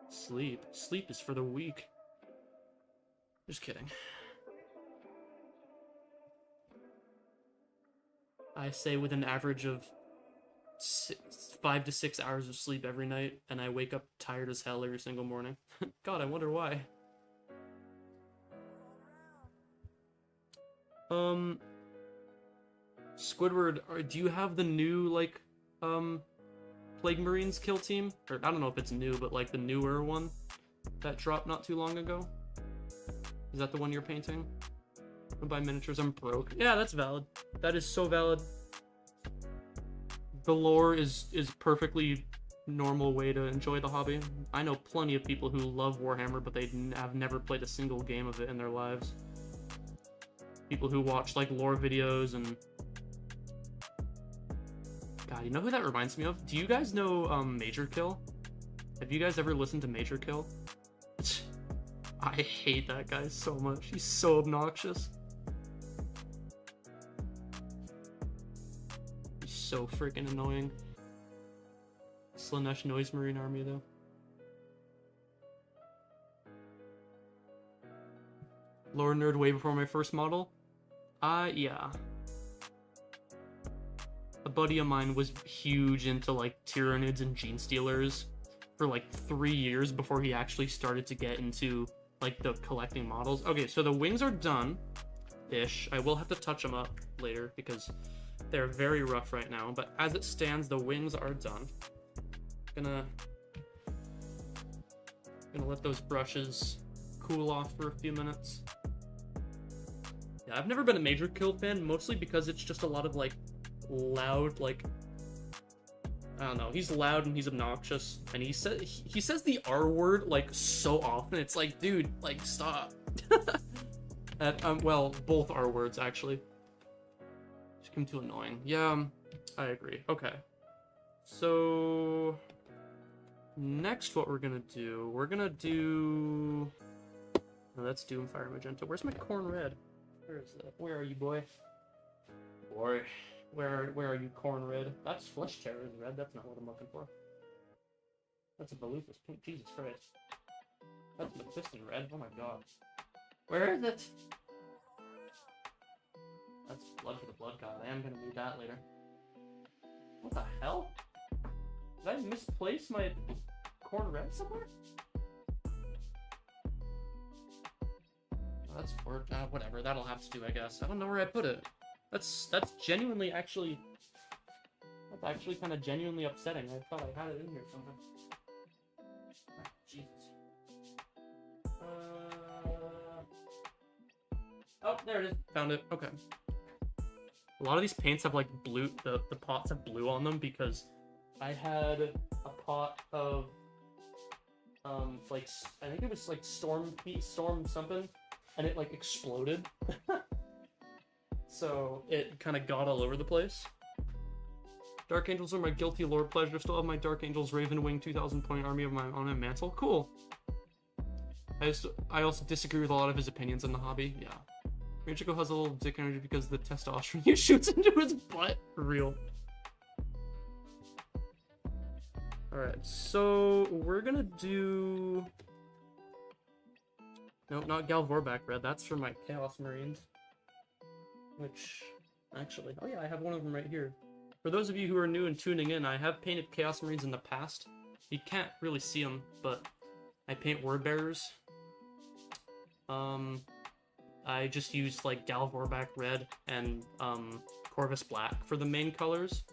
Sleep. Sleep is for the weak. Just kidding. I say with an average of 5 to 6 hours of sleep every night, and I wake up tired as hell every single morning. God, I wonder why. Squidward, do you have the new, like, Plague Marines kill team? Or, I don't know if it's new, but, like, the newer one that dropped not too long ago? Is that the one you're painting? Buy miniatures, I'm broke. Yeah, that's valid. That is so valid. The lore is perfectly normal way to enjoy the hobby. I know plenty of people who love Warhammer, but they have never played a single game of it in their lives. People who watch, like, lore videos and... God, you know who that reminds me of? Do you guys know, Major Kill? Have you guys ever listened to Major Kill? I hate that guy so much. He's so obnoxious. He's so freaking annoying. Slanesh Noise Marine Army, though. Lore nerd way before my first model? Yeah. A buddy of mine was huge into, like, Tyranids and Gene Stealers for, like, 3 years before he actually started to get into, like, the collecting models. Okay, so the wings are done-ish. I will have to touch them up later because they're very rough right now, but as it stands, the wings are done. Gonna let those brushes cool off for a few minutes. Yeah, I've never been a Major Kill fan, mostly because it's just a lot of, like, loud, like, I don't know, he's loud and he's obnoxious, and he says the R word, like, so often. It's like, dude, like, stop. Well, both R words, actually. Just become too annoying. Yeah, I agree. Okay. So, next what we're gonna do, no, that's Doomfire Magenta. Where's my Corn Red? Where is that? Where are you, boy? Boy. Where are you, Corn Red? That's Flesh Terror's red. That's not what I'm looking for. That's a Balufus pink. Jesus Christ. That's Mephiston red. Oh my god. Where is it? That's Blood for the Blood God. I am gonna need that later. What the hell? Did I misplace my Corn Red somewhere? Oh, that's whatever. That'll have to do, I guess. I don't know where I put it. That's genuinely actually... That's actually kind of genuinely upsetting. I thought I had it in here somewhere. Oh, Jesus. Oh, there it is. Found it. Okay. A lot of these paints have, like, blue... The pots have blue on them because I had a pot of... like... I think it was, like, storm something, and it, like, exploded. So it kind of got all over the place. Dark Angels are my guilty lore pleasure. Still have my Dark Angels Ravenwing 2000 point army of my on a mantle. Cool. I also disagree with a lot of his opinions on the hobby. Yeah. Ranchico has a little dick energy because the testosterone he shoots into his butt. For real. Alright, so we're gonna do... Nope, not Galvorback Red. That's for my Chaos Marines. Which, actually, oh yeah, I have one of them right here. For those of you who are new and tuning in, I have painted Chaos Marines in the past. You can't really see them, but I paint Word Bearers. I just used, like, Galvorback Red and Corvus Black for the main colors.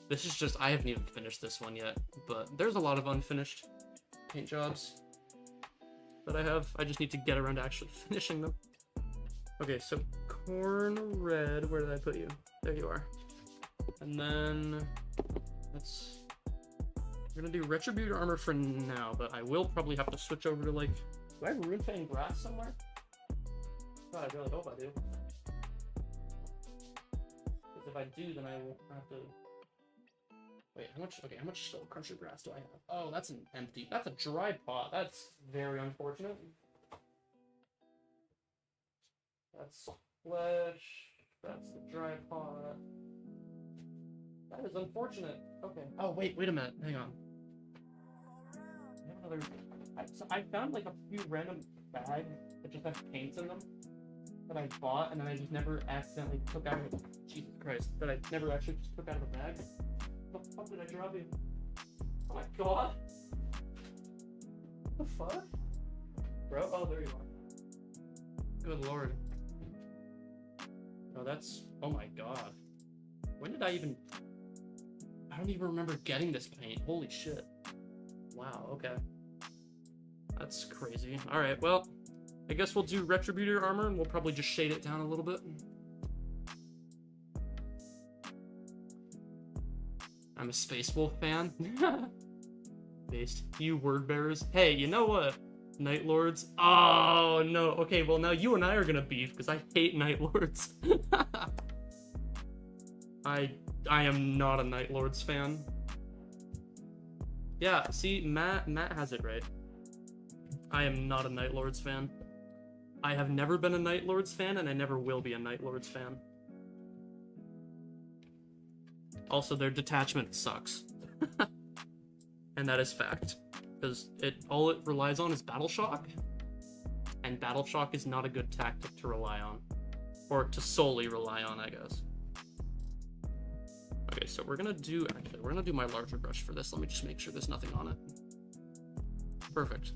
This is just, I haven't even finished this one yet, but there's a lot of unfinished paint jobs that I have. I just need to get around to actually finishing them. Okay, so Corn Red, where did I put you? There you are. And then we're gonna do Retributor Armor for now, but I will probably have to switch over to, like, Do I have rune grass somewhere? God, I really hope I do. Because if I do, then I will have to... Wait, how much... Okay, how much soul crusher grass do I have? Oh, that's an empty... That's a dry pot. That's very unfortunate. That's flesh. That's the dry pot. That is unfortunate. Okay. Oh, wait a minute. Hang on. I have another... So I found like a few random bags that just have paints in them that I bought, and then I just never accidentally took out of... Jesus Christ. That I never actually just took out of the bag. What the fuck did I drop you? Oh my god! What the fuck? Bro? Oh, there you are. Good lord. Oh, that's... Oh my god. When did I even... I don't even remember getting this paint. Holy shit. Wow, okay. That's crazy. Alright, well, I guess we'll do Retributor armor, and we'll probably just shade it down a little bit. I'm a Space Wolf fan. Based. You word bearers. Hey, you know what? Night Lords. Oh, no. Okay, well, now you and I are gonna beef, because I hate Night Lords. I am not a Night Lords fan. Yeah, see, Matt has it right. I am not a Night Lords fan. I have never been a Night Lords fan, and I never will be a Night Lords fan. Also, their detachment sucks. And that is fact. Because all it relies on is Battle Shock. And Battle Shock is not a good tactic to rely on. Or to solely rely on, I guess. Okay, so we're gonna do my larger brush for this. Let me just make sure there's nothing on it. Perfect.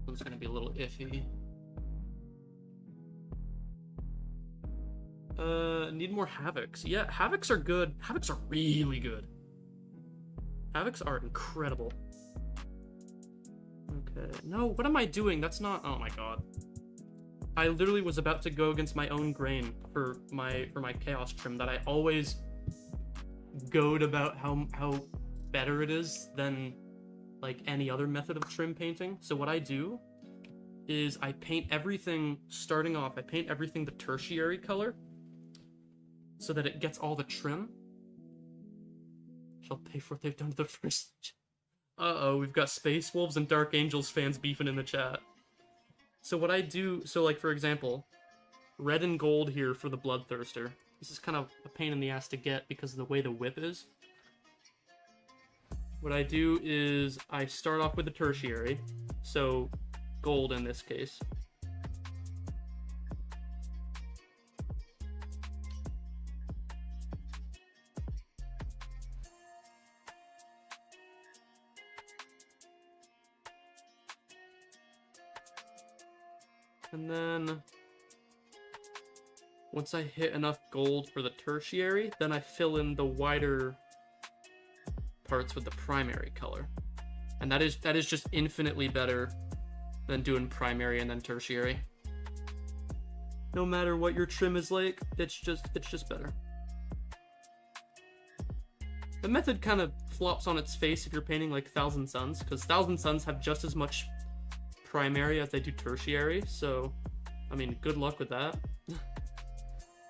It's gonna be a little iffy. Need more Havocs. Yeah, Havocs are good. Havocs are really good. Havocs are incredible. Okay. No, what am I doing? That's not... Oh my god. I literally was about to go against my own grain for my chaos trim that I always goad about how better it is than like any other method of trim painting. So what I do is I paint everything starting off. I paint everything the tertiary color so that it gets all the trim. Shall pay for what they've done to the first. Uh-oh, we've got Space Wolves and Dark Angels fans beefing in the chat. So what I do, so like for example, red and gold here for the Bloodthirster. This is kind of a pain in the ass to get because of the way the whip is. What I do is I start off with the tertiary, so gold in this case. And then once I hit enough gold for the tertiary, then I fill in the wider parts with the primary color. And that is just infinitely better than doing primary and then tertiary. No matter what your trim is like, it's just better. The method kind of flops on its face if you're painting like Thousand Suns, because Thousand Suns have just as much primary as they do tertiary, so I mean, good luck with that.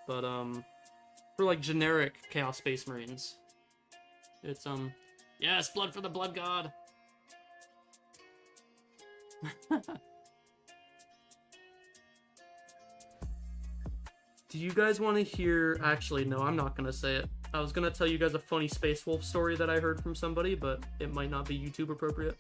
But for like generic Chaos Space Marines, it's yes, blood for the Blood God. Do you guys want to hear? Actually, no, I'm not gonna say it. I was gonna tell you guys a funny Space Wolf story that I heard from somebody, but it might not be YouTube appropriate.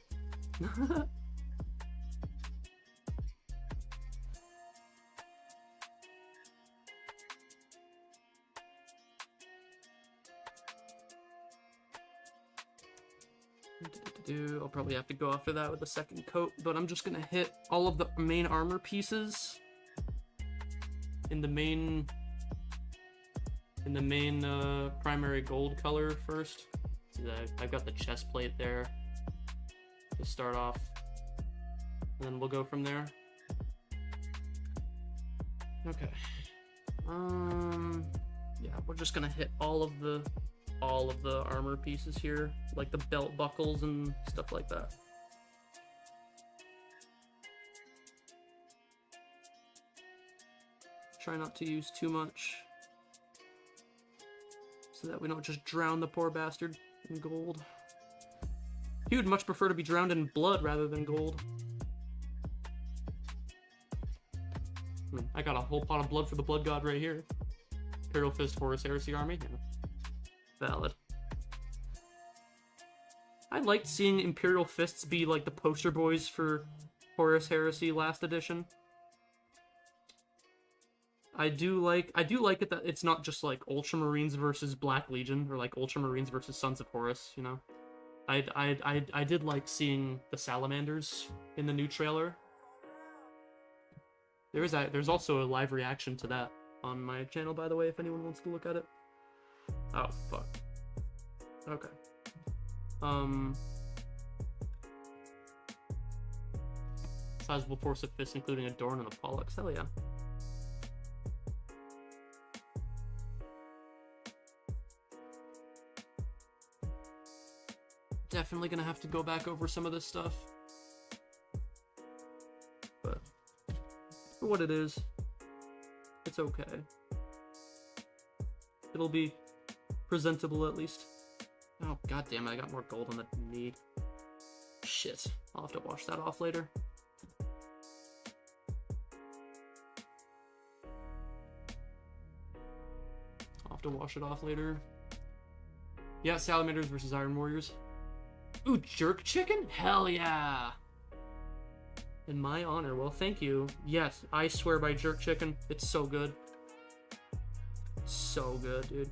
I'll probably have to go after that with the second coat, but I'm just gonna hit all of the main armor pieces in the main primary gold color first. See that I've got the chest plate there to start off, and then we'll go from there. Okay. Yeah, we're just gonna hit all of the armor pieces here, like the belt buckles and stuff like that. try not to use too much, so that we don't just drown the poor bastard in gold. He would much prefer to be drowned in blood rather than gold. I mean, I got a whole pot of blood for the blood god right here. Imperial Fist Horus Heresy army. Yeah. Valid. I liked seeing Imperial Fists be like the poster boys for Horus Heresy last edition. I do like it that it's not just like Ultramarines versus Black Legion or like Ultramarines versus Sons of Horus, you know. I did like seeing the salamanders in the new trailer. There's also a live reaction to that on my channel, by the way, if anyone wants to look at it. Oh fuck. Okay. Sizable force of fists, including a Dorn and a Pollux. Hell yeah. Definitely gonna have to go back over some of this stuff. But for what it is, it's okay. It'll be presentable at least. Oh god damn it, I got more gold on the knee. Shit. I'll have to wash that off later. I'll have to wash it off later. Yeah, Salamanders versus Iron Warriors. Ooh, jerk chicken? Hell yeah! In my honor. Well, thank you. Yes, I swear by jerk chicken. It's so good. So good, dude.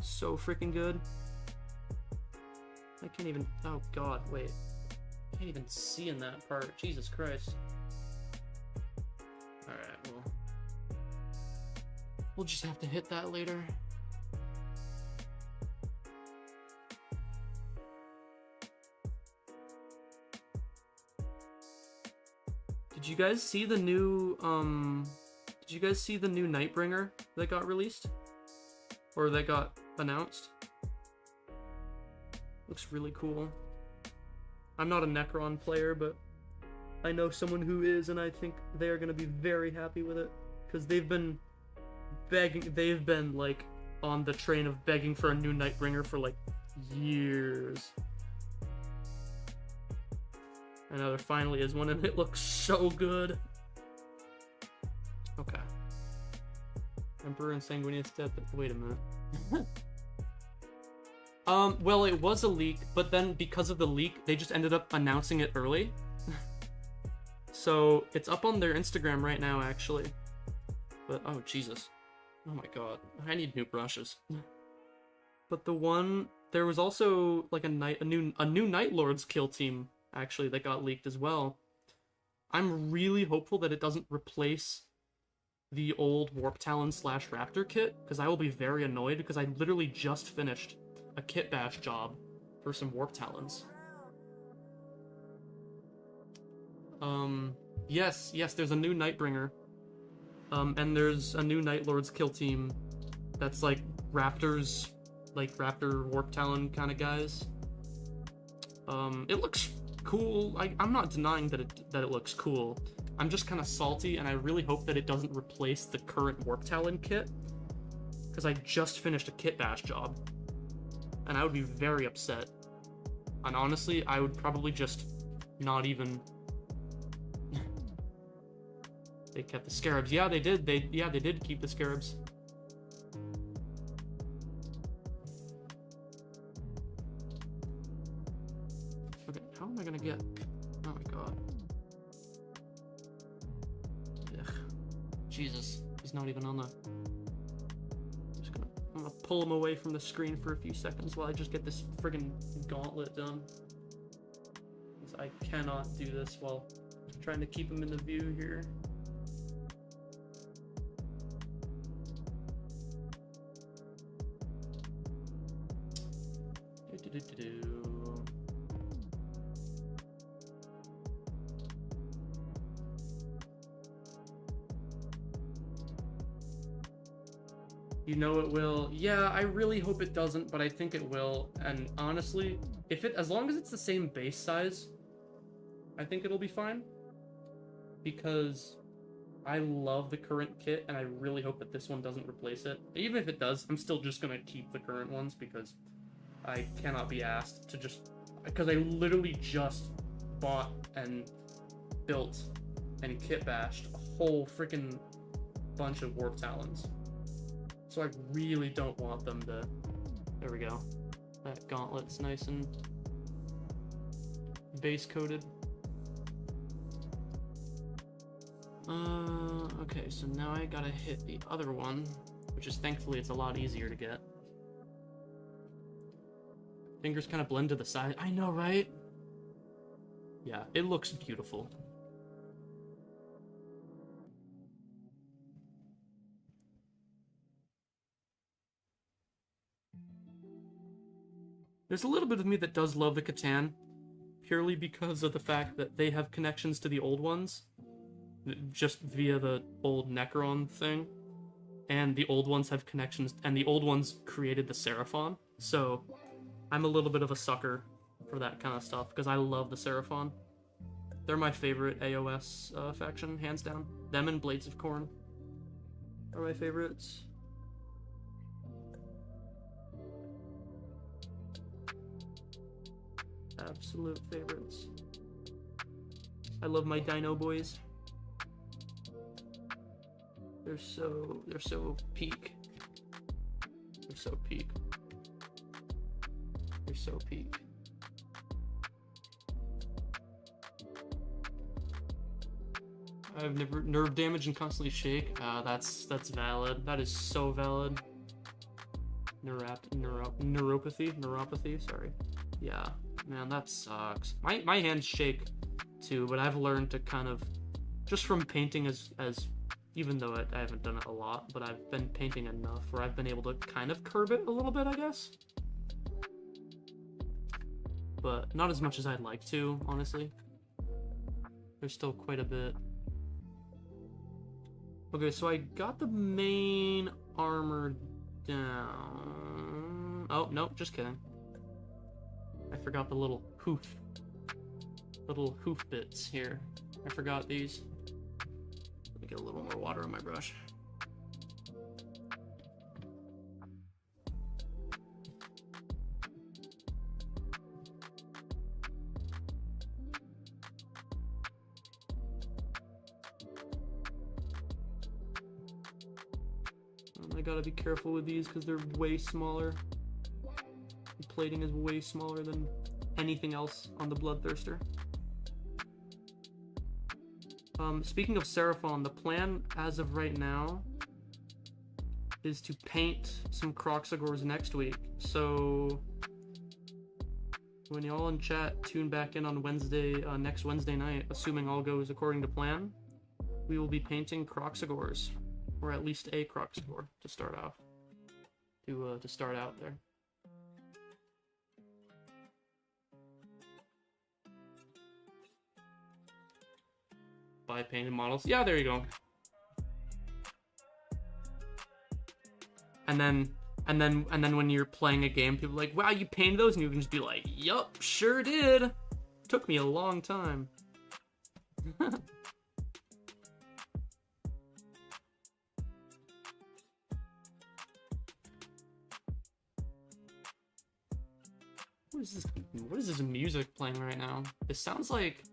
So freaking good. I can't even... Oh god, wait. I can't even see in that part. Jesus Christ. Alright, well... We'll just have to hit that later. Did you guys see the new, Did you guys see the new Nightbringer that got released? Or that got announced? Looks really cool. I'm not a Necron player, but I know someone who is, and I think they are going to be very happy with it. Because they've been like, on the train of begging for a new Nightbringer for, like, years. I know there finally is one, and it looks so good. Okay. Emperor and Sanguinius dead, but wait a minute. Well, it was a leak, but then because of the leak, they just ended up announcing it early. So, it's up on their Instagram right now, actually. But, oh, Jesus. Oh my god. I need new brushes. But the one... There was also, like, a new Night Lords kill team, actually, that got leaked as well. I'm really hopeful that it doesn't replace the old Warp Talon / Raptor kit, because I will be very annoyed, because I literally just finished a kit bash job for some Warp Talons. Yes, there's a new Nightbringer. And there's a new Night Lords kill team that's like Raptors, like Raptor Warp Talon kind of guys. It looks cool. I'm not denying that it looks cool. I'm just kind of salty, and I really hope that it doesn't replace the current Warp Talon kit, because I just finished a kit bash job, and I would be very upset. And honestly, I would probably just not even... They kept the scarabs. Yeah, they did. They did keep the scarabs. Okay, how am I gonna get... Oh my god. Ugh. Jesus, he's not even on the... I'm gonna pull him away from the screen for a few seconds while I just get this friggin' gauntlet done. Because I cannot do this while trying to keep him in the view here. You know it will. Yeah, I really hope it doesn't, but I think it will. And honestly, as long as it's the same base size, I think it'll be fine. because I love the current kit, and I really hope that this one doesn't replace it. Even if it does, I'm still just gonna keep the current ones because I cannot be asked to just... Because I literally just bought and built and kit bashed a whole freaking bunch of Warp Talons. So I really don't want them to... There we go. That gauntlet's nice and base-coated. Okay, so now I gotta hit the other one, which is thankfully it's a lot easier to get. Fingers kind of blend to the side. I know, right? Yeah, it looks beautiful. There's a little bit of me that does love the Catan, purely because of the fact that they have connections to the old ones, just via the old Necron thing, and the old ones have connections, and the old ones created the Seraphon, so I'm a little bit of a sucker for that kind of stuff, because I love the Seraphon. They're my favorite AOS faction, hands down. Them and Blades of Corn are my favorites. Absolute favorites. I love my Dino Boys. They're so peak. They're so peak. They're so peak. I have never nerve damage and constantly shake. That's valid. That is so valid. Neuropathy. Sorry. Yeah, man, that sucks. My hands shake too, but I've learned to kind of, just from painting as even though I haven't done it a lot, but I've been painting enough where I've been able to kind of curb it a little bit, I guess. But not as much as I'd like to, honestly. There's still quite a bit. Okay, so I got the main armor down. Oh, nope, just kidding. I forgot the little hoof bits here. I forgot these. Let me get a little more water on my brush. I gotta be careful with these because they're way smaller. The plating is way smaller than anything else on the Bloodthirster. Speaking of Seraphon, the plan as of right now is to paint some Croxagors next week. So when y'all in chat tune back in on Wednesday, next Wednesday night, assuming all goes according to plan, we will be painting Croxagors, or at least a Croxagor to start off. To start out there. Buy painted models. Yeah, there you go. And then when you're playing a game, people are like, wow, you painted those? And you can just be like, yup, sure did. Took me a long time. What is this music playing right now? It sounds like...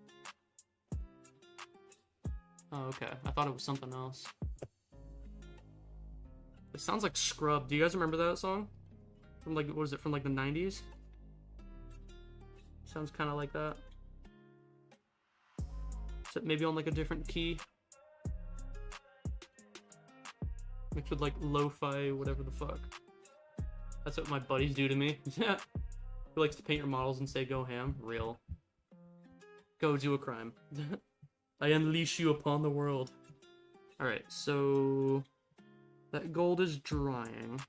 Oh, okay. I thought it was something else. It sounds like Scrub. Do you guys remember that song? From like, what was it, from like the 90s? Sounds kind of like that. Except maybe on like a different key. Mixed with like lo-fi, whatever the fuck. That's what my buddies do to me. Yeah. Who likes to paint your models and say go ham? Real. Go do a crime. I unleash you upon the world. Alright, so that gold is drying.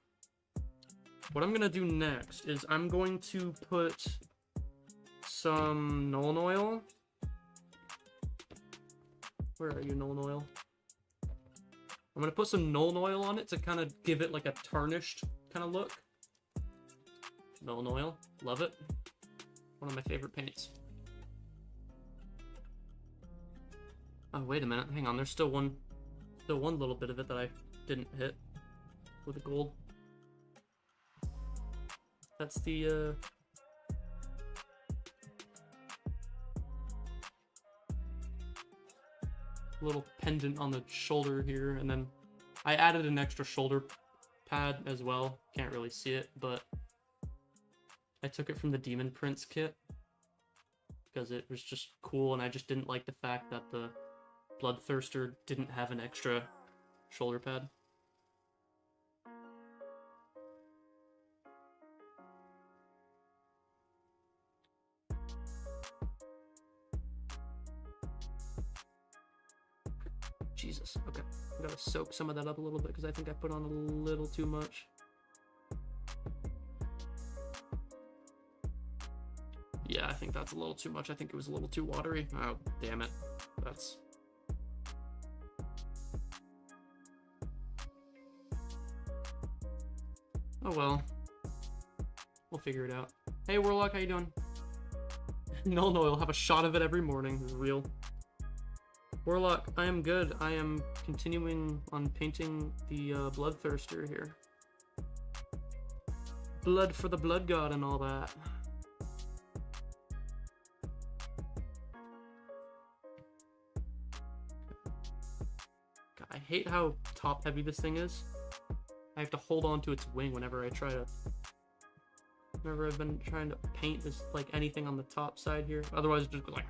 What I'm gonna do next is I'm going to put some Nuln Oil. Where are you, Nuln Oil? I'm gonna put some Nuln Oil on it to kind of give it like a tarnished kind of look. Nuln Oil, love it. One of my favorite paints. Oh, wait a minute. Hang on. There's still one little bit of it that I didn't hit with the gold. That's the, little pendant on the shoulder here, and then I added an extra shoulder pad as well. Can't really see it, but I took it from the Demon Prince kit because it was just cool, and I just didn't like the fact that the Bloodthirster didn't have an extra shoulder pad. Jesus, okay. I gotta soak some of that up a little bit because I think I put on a little too much. Yeah, I think that's a little too much. I think it was a little too watery. Oh, damn it. That's... Oh well. We'll figure it out. Hey Warlock, how you doing? No, I'll have a shot of it every morning. This is real. Warlock, I am good. I am continuing on painting the Bloodthirster here. Blood for the Blood God and all that. God, I hate how top heavy this thing is. I have to hold on to its wing whenever I try to... Whenever I've been trying to paint this, like, anything on the top side here. Otherwise it just goes like...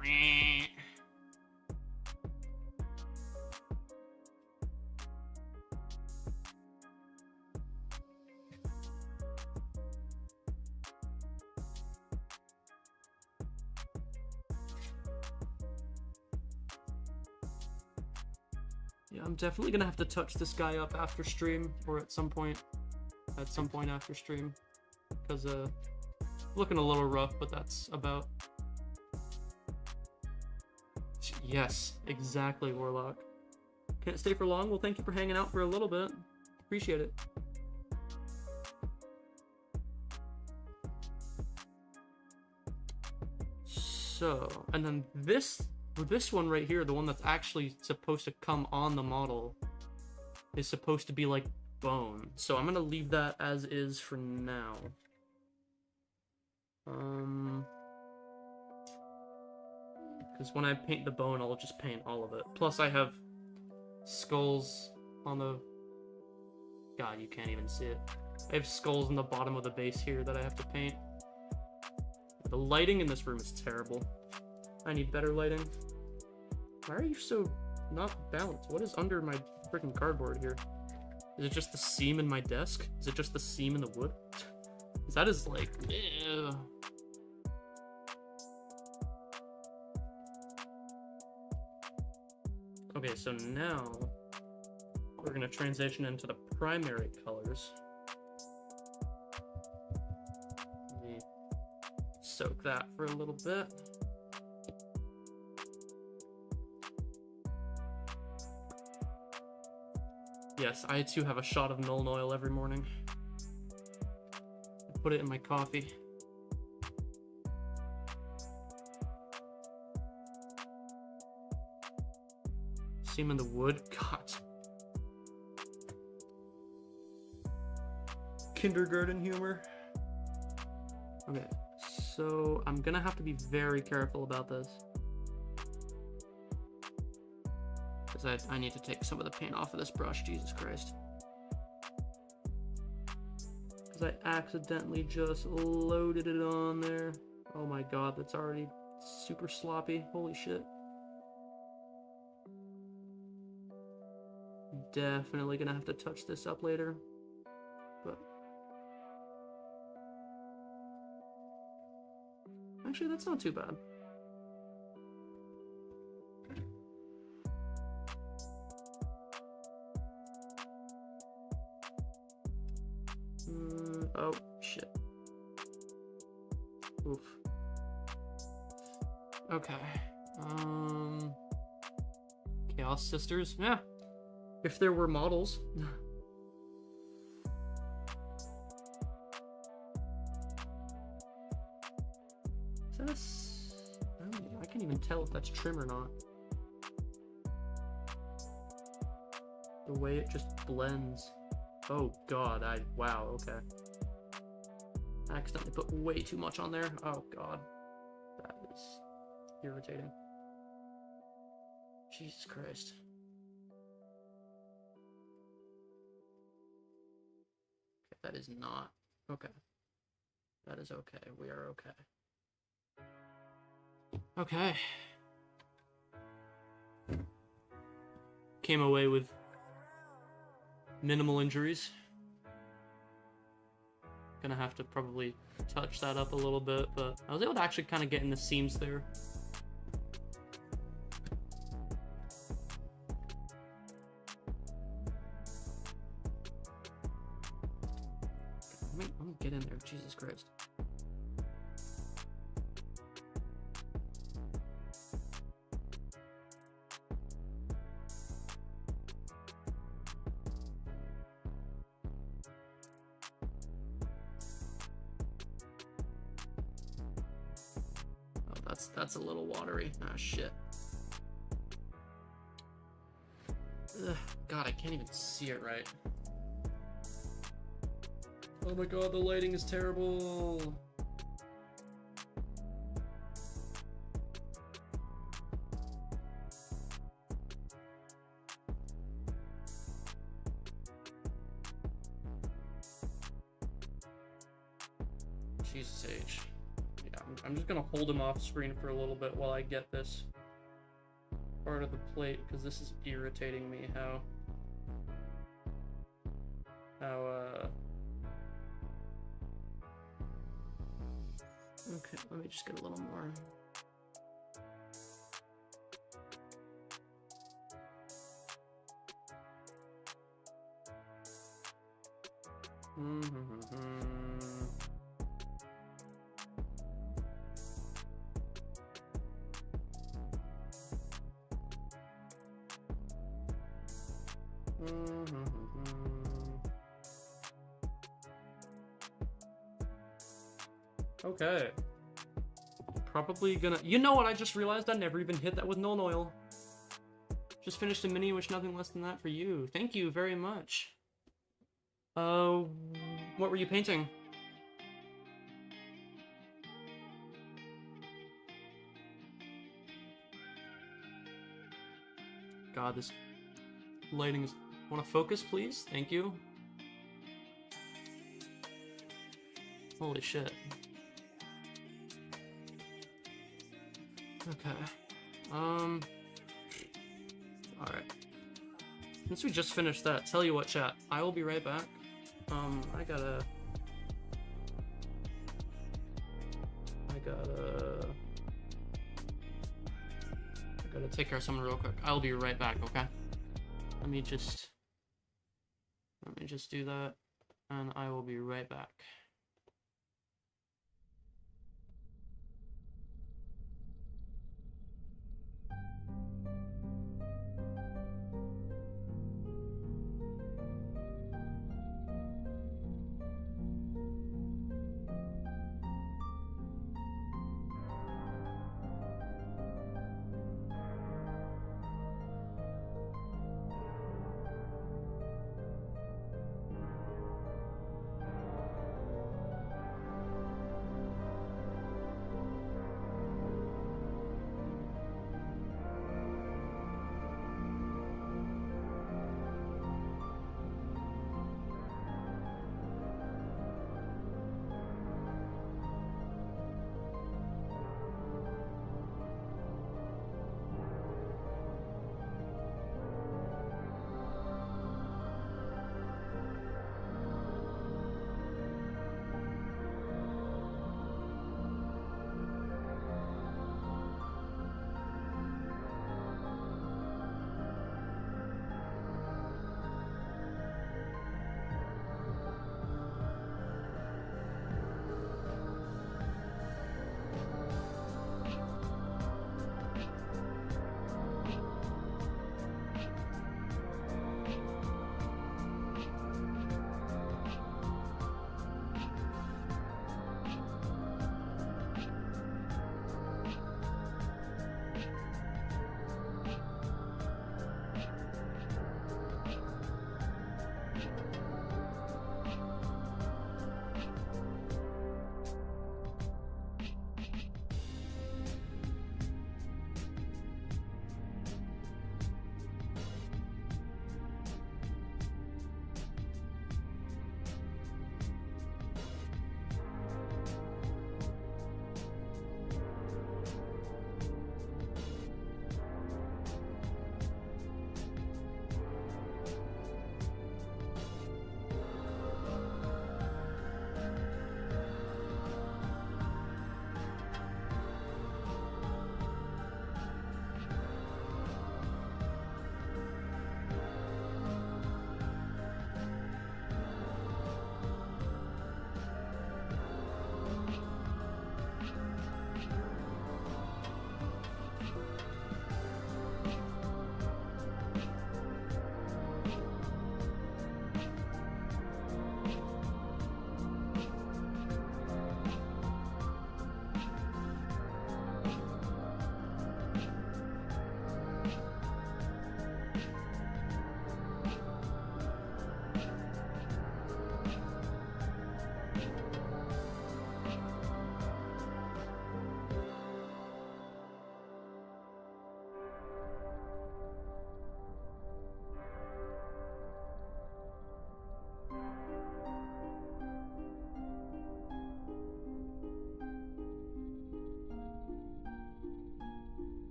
Yeah, I'm definitely gonna have to touch this guy up after stream, or at some point after stream, because looking a little rough, but that's about... Yes, exactly, Warlock. Can't stay for long? Well, thank you for hanging out for a little bit. Appreciate it. So, and then this one right here, the one that's actually supposed to come on the model, is supposed to be like bone. So I'm gonna leave that as is for now. Because when I paint the bone, I'll just paint all of it. Plus I have skulls on the... God, you can't even see it. I have skulls on the bottom of the base here that I have to paint. The lighting in this room is terrible. I need better lighting. Why are you so not balanced? What is under my freaking cardboard here? Is it just the seam in my desk? Is it just the seam in the wood? That is like... Ew. Okay, so now we're gonna transition into the primary colors. Let me soak that for a little bit. Yes, I too have a shot of Nuln Oil every morning. I put it in my coffee. Seam in the wood? God. Kindergarten humor. Okay, so I'm gonna have to be very careful about this. Because I need to take some of the paint off of this brush, Jesus Christ. Because I accidentally just loaded it on there. Oh my god, that's already super sloppy. Holy shit. Definitely gonna have to touch this up later. But actually, that's not too bad. Oh, shit. Oof. Okay. Chaos Sisters? Yeah. If there were models. Is that I can't even tell if that's trim or not. The way it just blends. Oh god, wow, okay. I accidentally put way too much on there. Oh god. That is irritating. Jesus Christ. Okay, that is not okay. That is okay. We are okay. Okay. Came away with minimal injuries. Gonna have to probably touch that up a little bit, but I was able to actually kind of get in the seams there. Let me get in there, Jesus Christ. That's a little watery. Ah, shit. Ugh, God, I can't even see it right. Oh my god, the lighting is terrible. Jesus H. Yeah, I'm just gonna hold him off screen for a little bit while I get this part of the plate, because this is irritating me how okay, let me just get a little more. Okay. Probably gonna... You know what? I just realized I never even hit that with null oil. Just finished a mini, which nothing less than that for you. Thank you very much. What were you painting? God, this lighting is... Wanna focus, please? Thank you. Holy shit. Okay. Alright. Since we just finished that, tell you what, chat. I will be right back. I gotta take care of someone real quick. I'll be right back, okay? Let me just do that, and I will be right back.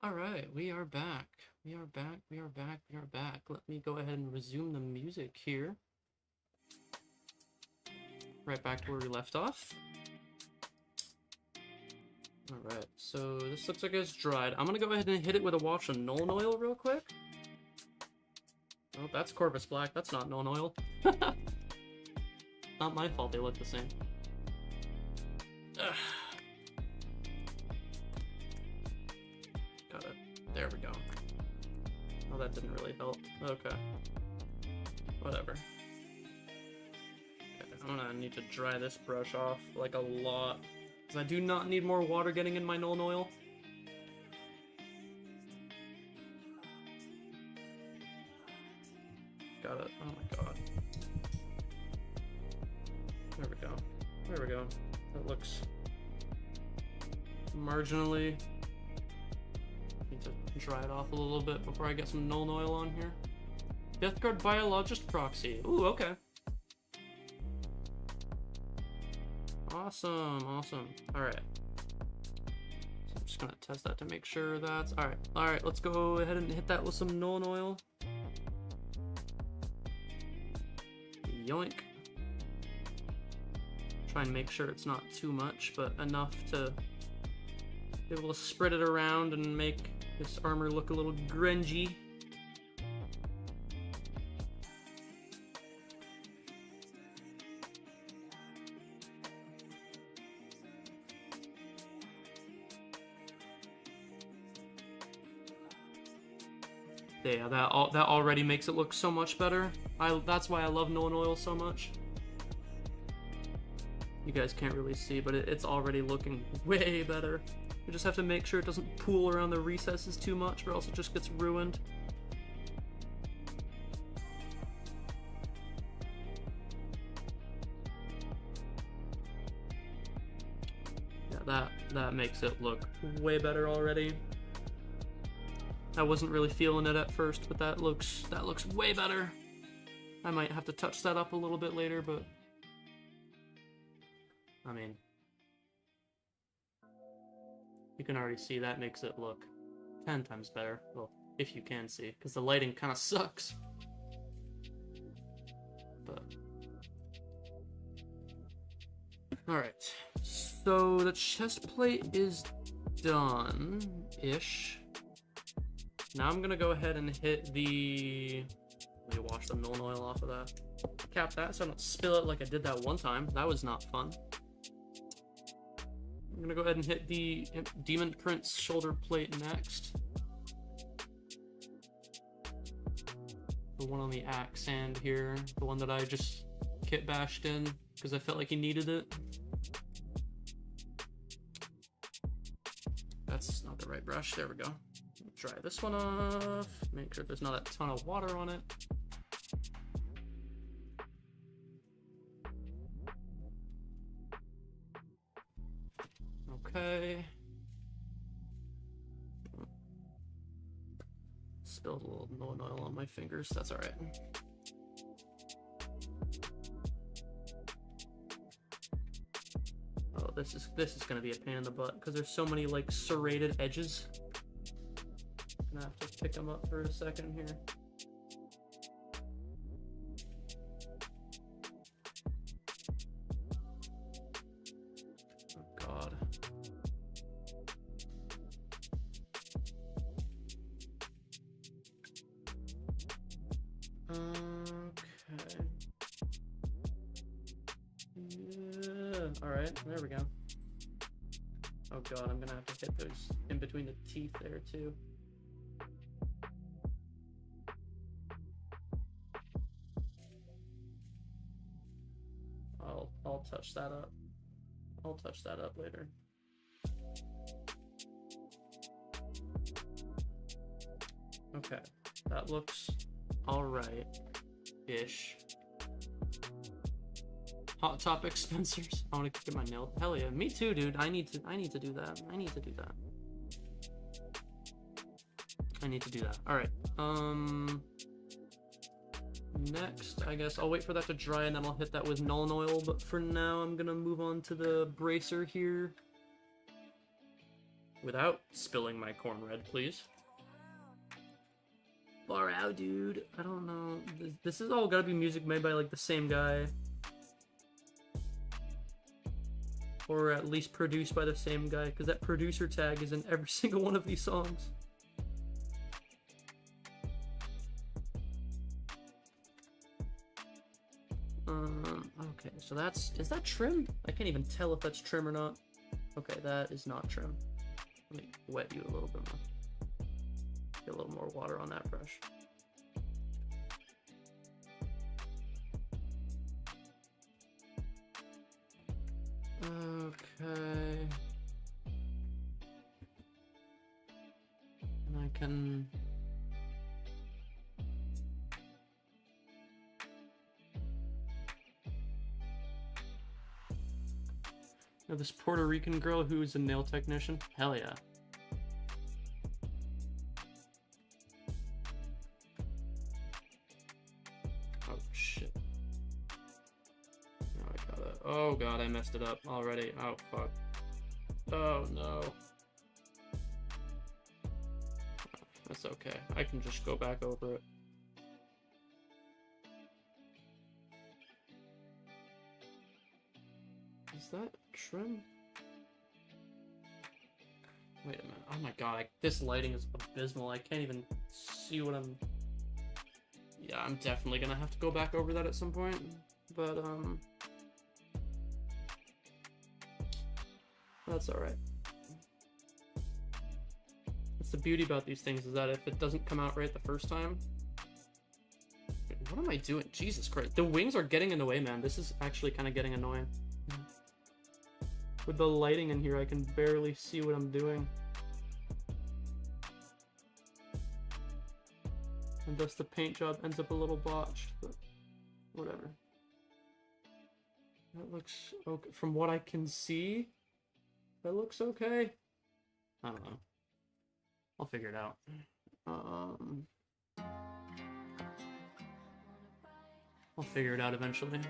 Alright, we are back. We are back, we are back, we are back. Let me go ahead and resume the music here. Right back to where we left off. Alright, so this looks like it's dried. I'm gonna go ahead and hit it with a wash of Nuln Oil real quick. Oh, that's Corvus Black, that's not Nuln Oil. Not my fault they look the same. Ugh. Got it. There we go. Oh, that didn't really help. Okay. Whatever. Okay, I'm gonna need to dry this brush off, like, a lot. Because I do not need more water getting in my Nuln Oil. Got it. Oh my god. There we go. There we go. That looks marginally. Need to dry it off a little bit before I get some Nuln Oil on here. Death Guard Biologist Proxy. Ooh, okay. Awesome, awesome. Alright. So I'm just gonna test that to make sure that's... Alright, alright, let's go ahead and hit that with some Nuln Oil. Yoink. Try and make sure it's not too much, but enough to be able to spread it around and make this armor look a little grungy. Yeah, that already makes it look so much better. That's why I love Nuln Oil so much. You guys can't really see, but it's already looking way better. You just have to make sure it doesn't pool around the recesses too much, or else it just gets ruined. Yeah, that makes it look way better already. I wasn't really feeling it at first, but that looks way better. I might have to touch that up a little bit later, but I mean, you can already see that makes it look 10 times better. Well, if you can see, because the lighting kind of sucks. But alright, so the chest plate is done-ish. Now I'm gonna go ahead and hit the... Let me wash the Nuln Oil off of that. Cap that so I don't spill it like I did that one time. That was not fun. I'm gonna go ahead and hit the Demon Prince shoulder plate next. The one on the axe hand here. The one that I just kit bashed in because I felt like he needed it. That's not the right brush. There we go. Dry this one off. Make sure there's not a ton of water on it. Okay. Spilled a little Nuln Oil on my fingers. That's all right. Oh, this is gonna be a pain in the butt because there's so many like serrated edges. I have to pick them up for a second here. Oh god. Okay. Yeah. Alright, there we go. Oh god, I'm gonna have to hit those in between the teeth there too. I'll touch that up. I'll touch that up later. Okay, that looks alright-ish. Hot Topic Spencers. I want to get my nail. Hell yeah, me too, dude. I need to do that. I need to do that. I need to do that. All right. Next, I guess I'll wait for that to dry and then I'll hit that with Nuln Oil. But for now, I'm gonna move on to the bracer here. Without spilling my cornbread, please. Far out, dude. I don't know. This is all gotta be music made by, like, the same guy. Or at least produced by the same guy, because that producer tag is in every single one of these songs. Okay, so that's... Is that trim? I can't even tell if that's trim or not. Okay, that is not trim. Let me wet you a little bit more. Get a little more water on that brush. Okay. And I can... Now this Puerto Rican girl who is a nail technician? Hell yeah. Oh shit. Now I gotta... Oh god, I messed it up already. Oh fuck. Oh no. That's okay. I can just go back over it. Is that trim? Wait a minute. Oh my god, this lighting is abysmal. I can't even see what I'm... Yeah, I'm definitely gonna have to go back over that at some point. But, that's alright. That's the beauty about these things, is that if it doesn't come out right the first time... Wait, what am I doing? Jesus Christ. The wings are getting in the way, man. This is actually kind of getting annoying. With the lighting in here, I can barely see what I'm doing. And thus the paint job ends up a little botched, but whatever. That looks okay. From what I can see, that looks okay. I don't know. I'll figure it out. I'll figure it out eventually.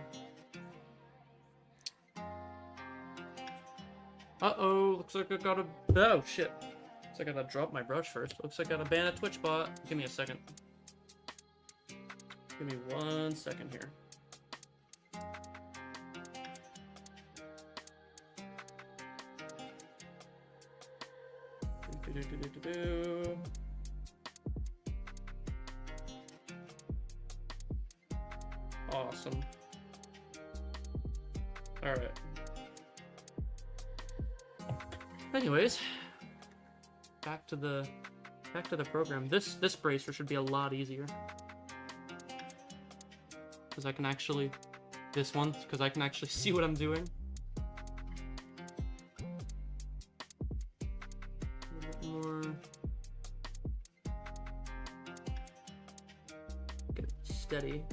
Uh-oh, looks like I got a... Oh, shit. Looks like I gotta drop my brush first. Looks like I gotta ban a Twitch bot. Give me a second. Give me 1 second here. Awesome. Alright. Anyways, back to the program. This bracer should be a lot easier. Because I can actually... This one, because I can actually see what I'm doing. A little bit more... Get it steady.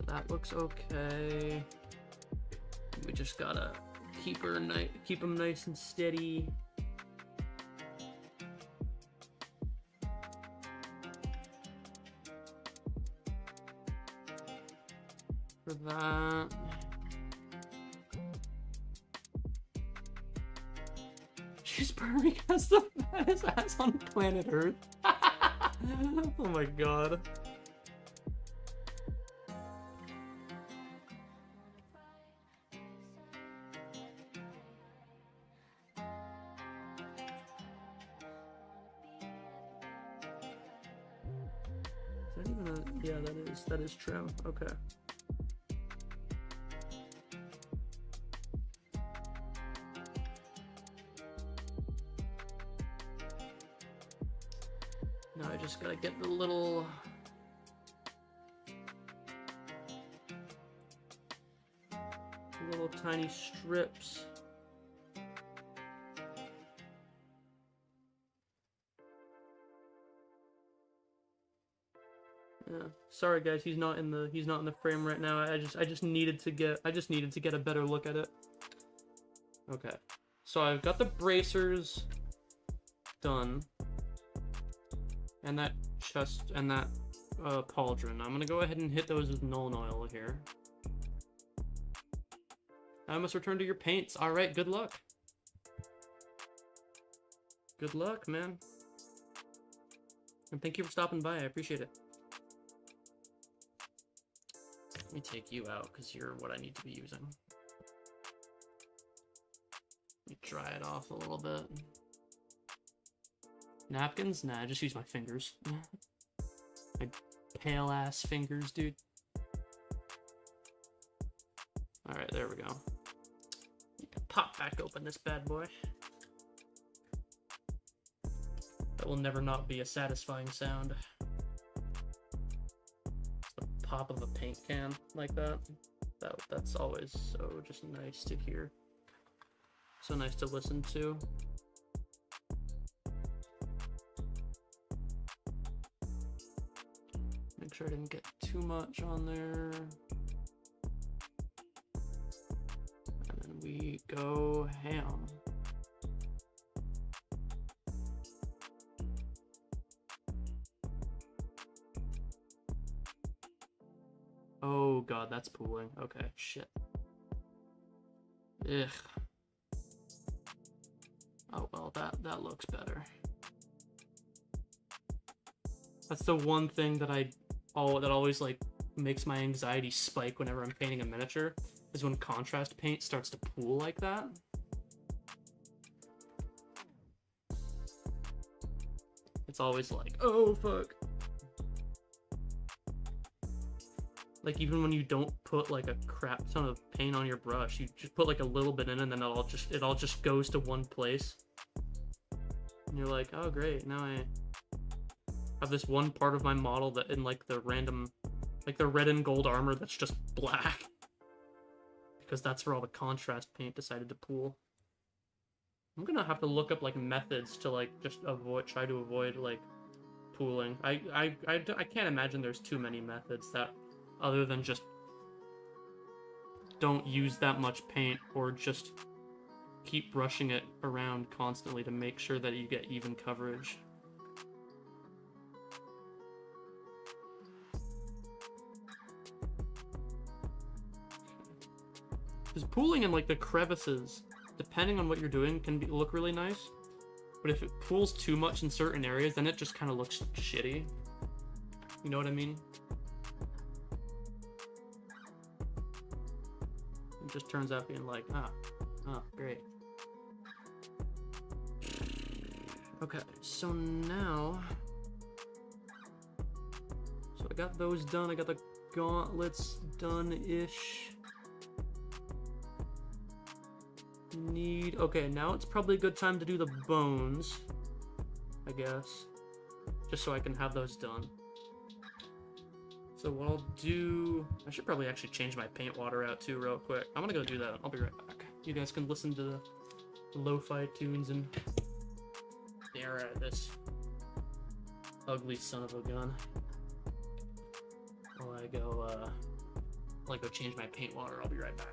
That looks okay. We just gotta keep them nice and steady. For that. She's purring as the fattest ass on planet Earth. Oh my god. Yeah, that is trim. Okay. Now I just gotta get the little tiny strips. Yeah. Sorry guys, he's not in the frame right now. I just needed to get a better look at it. Okay. So I've got the bracers done. And that chest and that pauldron. I'm gonna go ahead and hit those with Nuln Oil here. I must return to your paints. Alright, good luck. Good luck, man. And thank you for stopping by, I appreciate it. Let me take you out, because you're what I need to be using. Let me dry it off a little bit. Napkins? Nah, I just use my fingers. My pale-ass fingers, dude. Alright, there we go. Pop back open this bad boy. That will never not be a satisfying sound. The pop of a paint can like that. That's always so just nice to hear. So nice to listen to. Make sure I didn't get too much on there. And then we go ham. Oh god, that's pooling. Okay, shit. Ugh. Oh well, that looks better. That's the one thing that that always like makes my anxiety spike whenever I'm painting a miniature, is when contrast paint starts to pool like that. It's always like, oh fuck. Like, even when you don't put like a crap ton of paint on your brush, you just put like a little bit in and then it all just goes to one place. And you're like, oh great, now I have this one part of my model that in like the random, like the red and gold armor that's just black. Because that's where all the contrast paint decided to pool. I'm gonna have to look up like methods to like just try to avoid like pooling. I can't imagine there's too many methods that, other than just don't use that much paint or just keep brushing it around constantly to make sure that you get even coverage. Because pooling in like the crevices, depending on what you're doing, can look really nice. But if it pools too much in certain areas, then it just kind of looks shitty. You know what I mean? It just turns out being like, great. Okay, so now... So I got those done, I got the gauntlets done-ish. Okay, now it's probably a good time to do the bones, I guess. Just so I can have those done. So what I'll do... I should probably actually change my paint water out too real quick. I'm gonna go do that. I'll be right back. You guys can listen to the lo-fi tunes and stare at this ugly son of a gun while I go change my paint water. I'll be right back.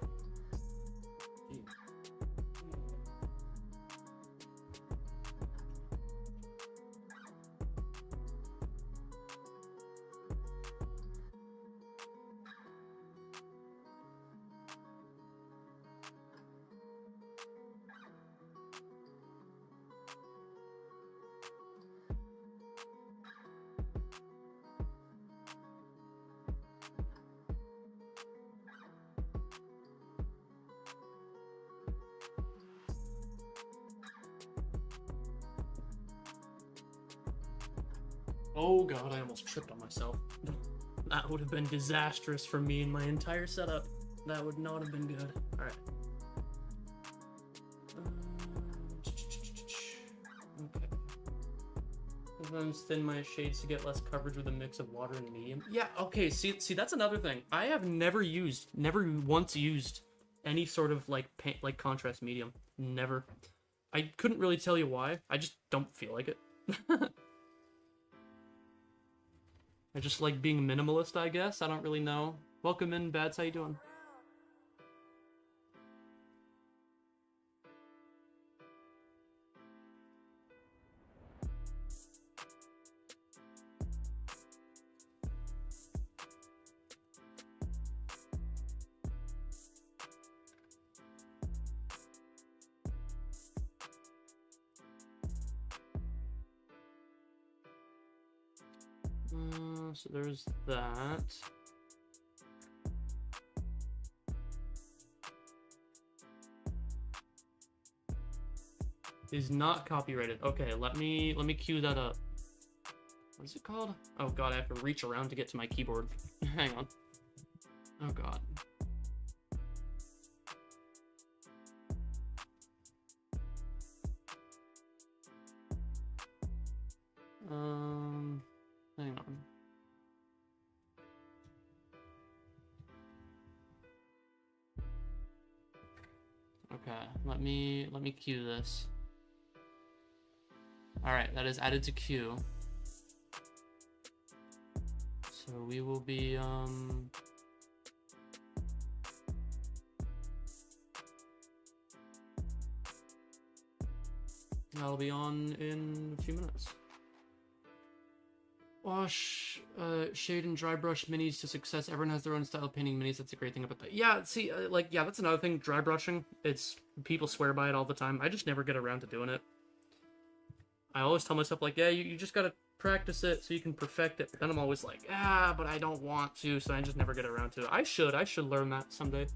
Oh god, I almost tripped on myself. That would have been disastrous for me and my entire setup. That would not have been good. Alright. Okay. Sometimes thin my shades to get less coverage with a mix of water and medium. Yeah, okay, see that's another thing. I have never once used any sort of like paint, like contrast medium. Never. I couldn't really tell you why. I just don't feel like it. I just like being minimalist, I guess. I don't really know. Welcome in, Bads. How you doing? So there's that. Is not copyrighted. Okay, let me cue that up. What is it called? Oh god, I have to reach around to get to my keyboard. Hang on. Oh god. Hang on. Okay, let me cue this. Alright, that is added to queue. So we will be, that'll be on in a few minutes. Wash, shade and dry brush minis to success. Everyone has their own style of painting minis. That's a great thing about that. Yeah, see, yeah, that's another thing. Dry brushing. It's, people swear by it all the time. I just never get around to doing it. I always tell myself, like, yeah, you just gotta practice it so you can perfect it. But then I'm always like, ah, but I don't want to, so I just never get around to it. I should learn that someday.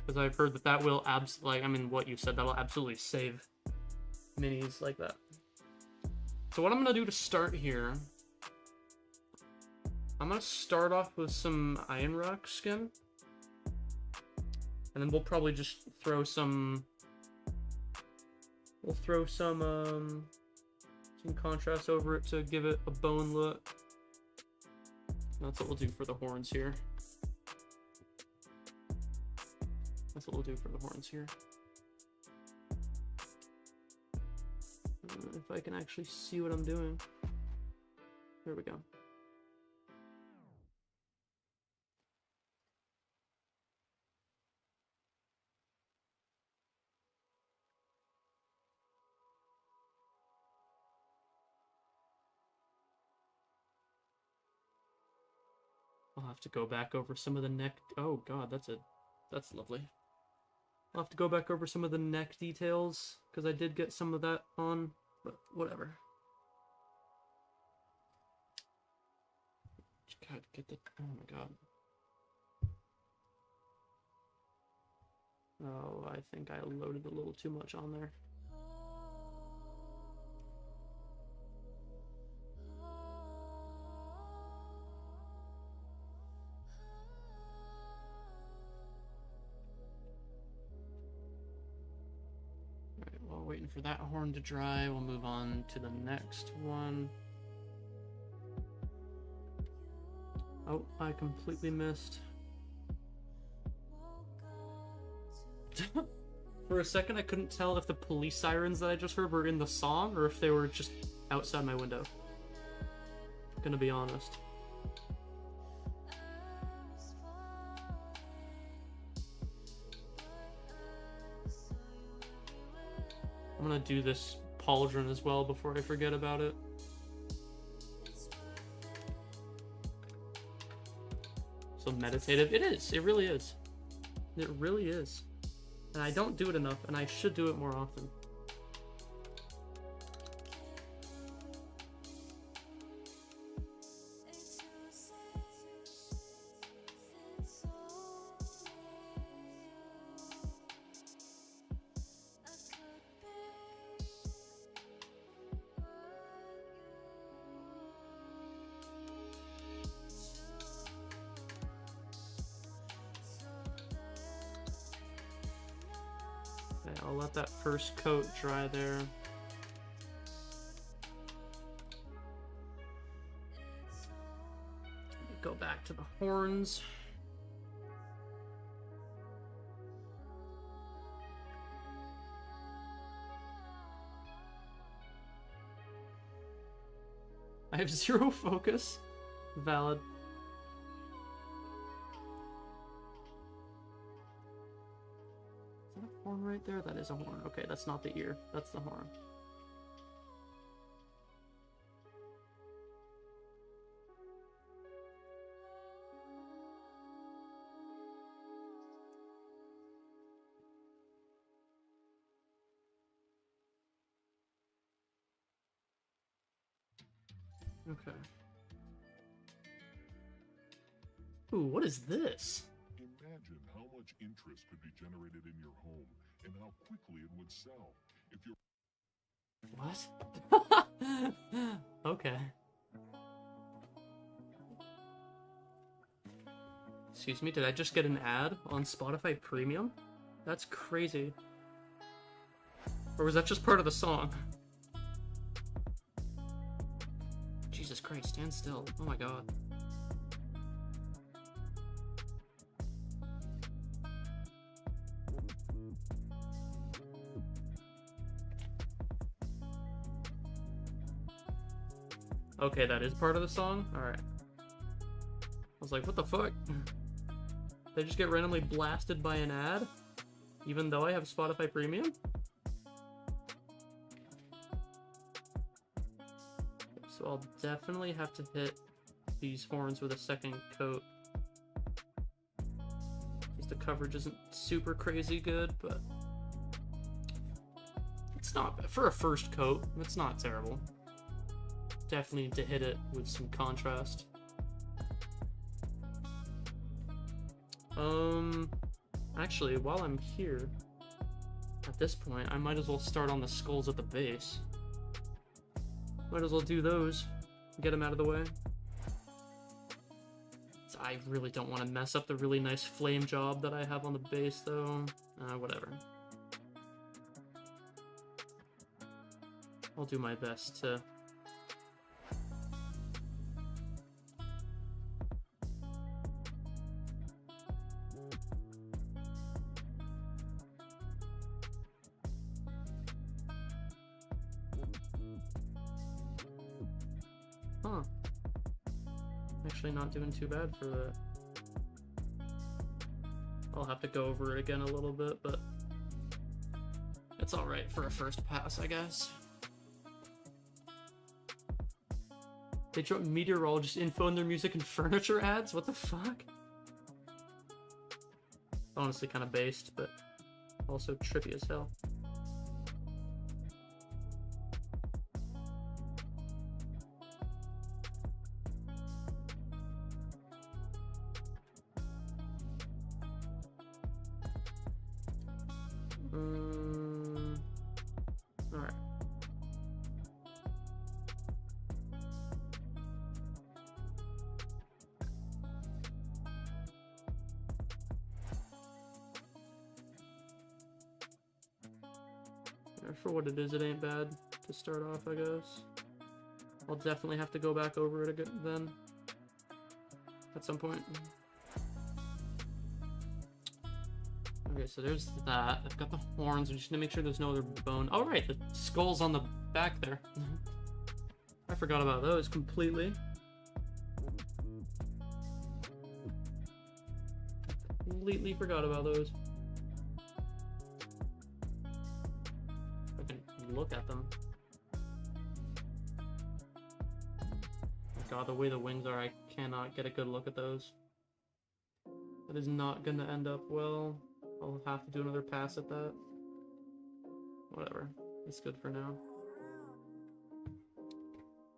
Because I've heard that will like, I mean, what you said, that'll absolutely save minis like that. So what I'm gonna do to start here, I'm gonna start off with some Iron Rock skin. And then we'll probably just throw some... We'll throw some contrast over it to give it a bone look. That's what we'll do for the horns here. That's what we'll do for the horns here. If I can actually see what I'm doing. There we go. I'll have to go back over some of the neck. Oh god, that's lovely. I'll have to go back over some of the neck details because I did get some of that on, but whatever. God, get the, oh my god. Oh, I think I loaded a little too much on there. Waiting for that horn to dry, we'll move on to the next one. Oh, I completely missed. For a second, I couldn't tell if the police sirens that I just heard were in the song or if they were just outside my window. Gonna be honest. I'm gonna do this pauldron as well before I forget about it. So meditative. It is. It really is. It really is. And I don't do it enough, and I should do it more often. I'll let that first coat dry there. Go back to the horns. I have zero focus. Valid. Is that a horn right there? That is a horn. Okay, that's not the ear. That's the horn. Okay. Ooh, what is this? Imagine how much interest could be generated in your home and how quickly it would sell if you're... What? Okay. Excuse me, did I just get an ad on Spotify Premium? That's crazy. Or was that just part of the song? Jesus Christ, stand still. Oh my god. Okay, that is part of the song? Alright. I was like, what the fuck? They just get randomly blasted by an ad? Even though I have Spotify Premium? So I'll definitely have to hit these horns with a second coat. Because the coverage isn't super crazy good, but... it's not bad. For a first coat, it's not terrible. Definitely need to hit it with some contrast. Actually, while I'm here, at this point, I might as well start on the skulls at the base. Might as well do those. Get them out of the way. So I really don't want to mess up the really nice flame job that I have on the base, though. Whatever. I'll do my best to... Huh. Actually not doing too bad for that. I'll have to go over it again a little bit, but it's alright for a first pass, I guess. They drop meteorologist info in their music and furniture ads? What the fuck? Honestly kind of based, but also trippy as hell. Alright. For what it is, it ain't bad to start off, I guess. I'll definitely have to go back over it again then. At some point. Okay, so there's that. I've got the horns. I'm just gonna make sure there's no other bone. Oh, right, the skull's on the back there. I forgot about those completely. Completely forgot about those. I can look at them. Oh god, the way the wings are, I cannot get a good look at those. That is not gonna end up well. I'll have to do another pass at that. Whatever. It's good for now.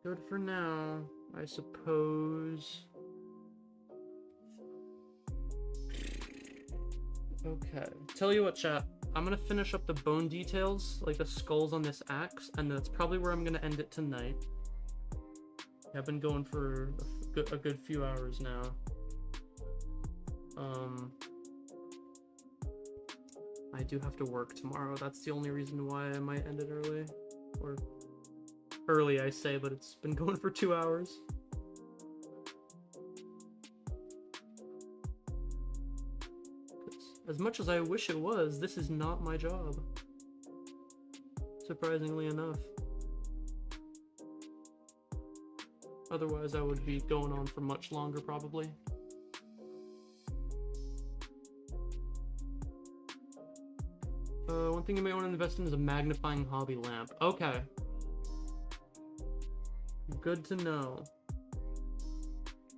Good for now, I suppose. Okay. Tell you what, chat. I'm gonna finish up the bone details, like the skulls on this axe, and that's probably where I'm gonna end it tonight. I've been going for a good few hours now. I do have to work tomorrow. That's the only reason why I might end it early. Or early, I say, but it's been going for 2 hours. As much as I wish it was, this is not my job. Surprisingly enough. Otherwise, I would be going on for much longer, probably. One thing you might want to invest in is a magnifying hobby lamp. Okay. Good to know.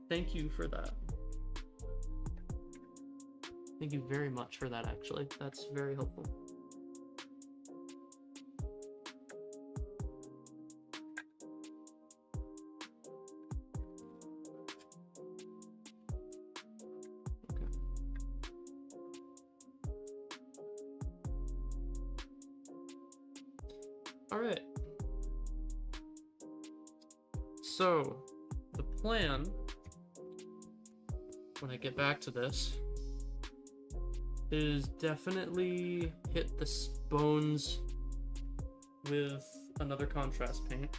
Thank you for that. Thank you very much for that, actually. That's very helpful. Alright. So, the plan, when I get back to this, is definitely hit the bones with another contrast paint.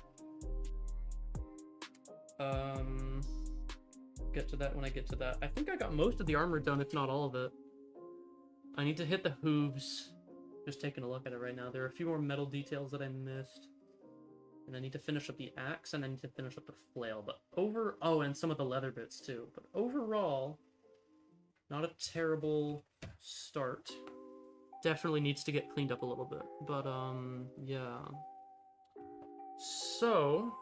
Get to that when I get to that. I think I got most of the armor done, if not all of it. I need to hit the hooves. Just taking a look at it right now. There are a few more metal details that I missed. And I need to finish up the axe, and I need to finish up the flail. But oh, and some of the leather bits too. But overall, not a terrible start. Definitely needs to get cleaned up a little bit. But, yeah. So,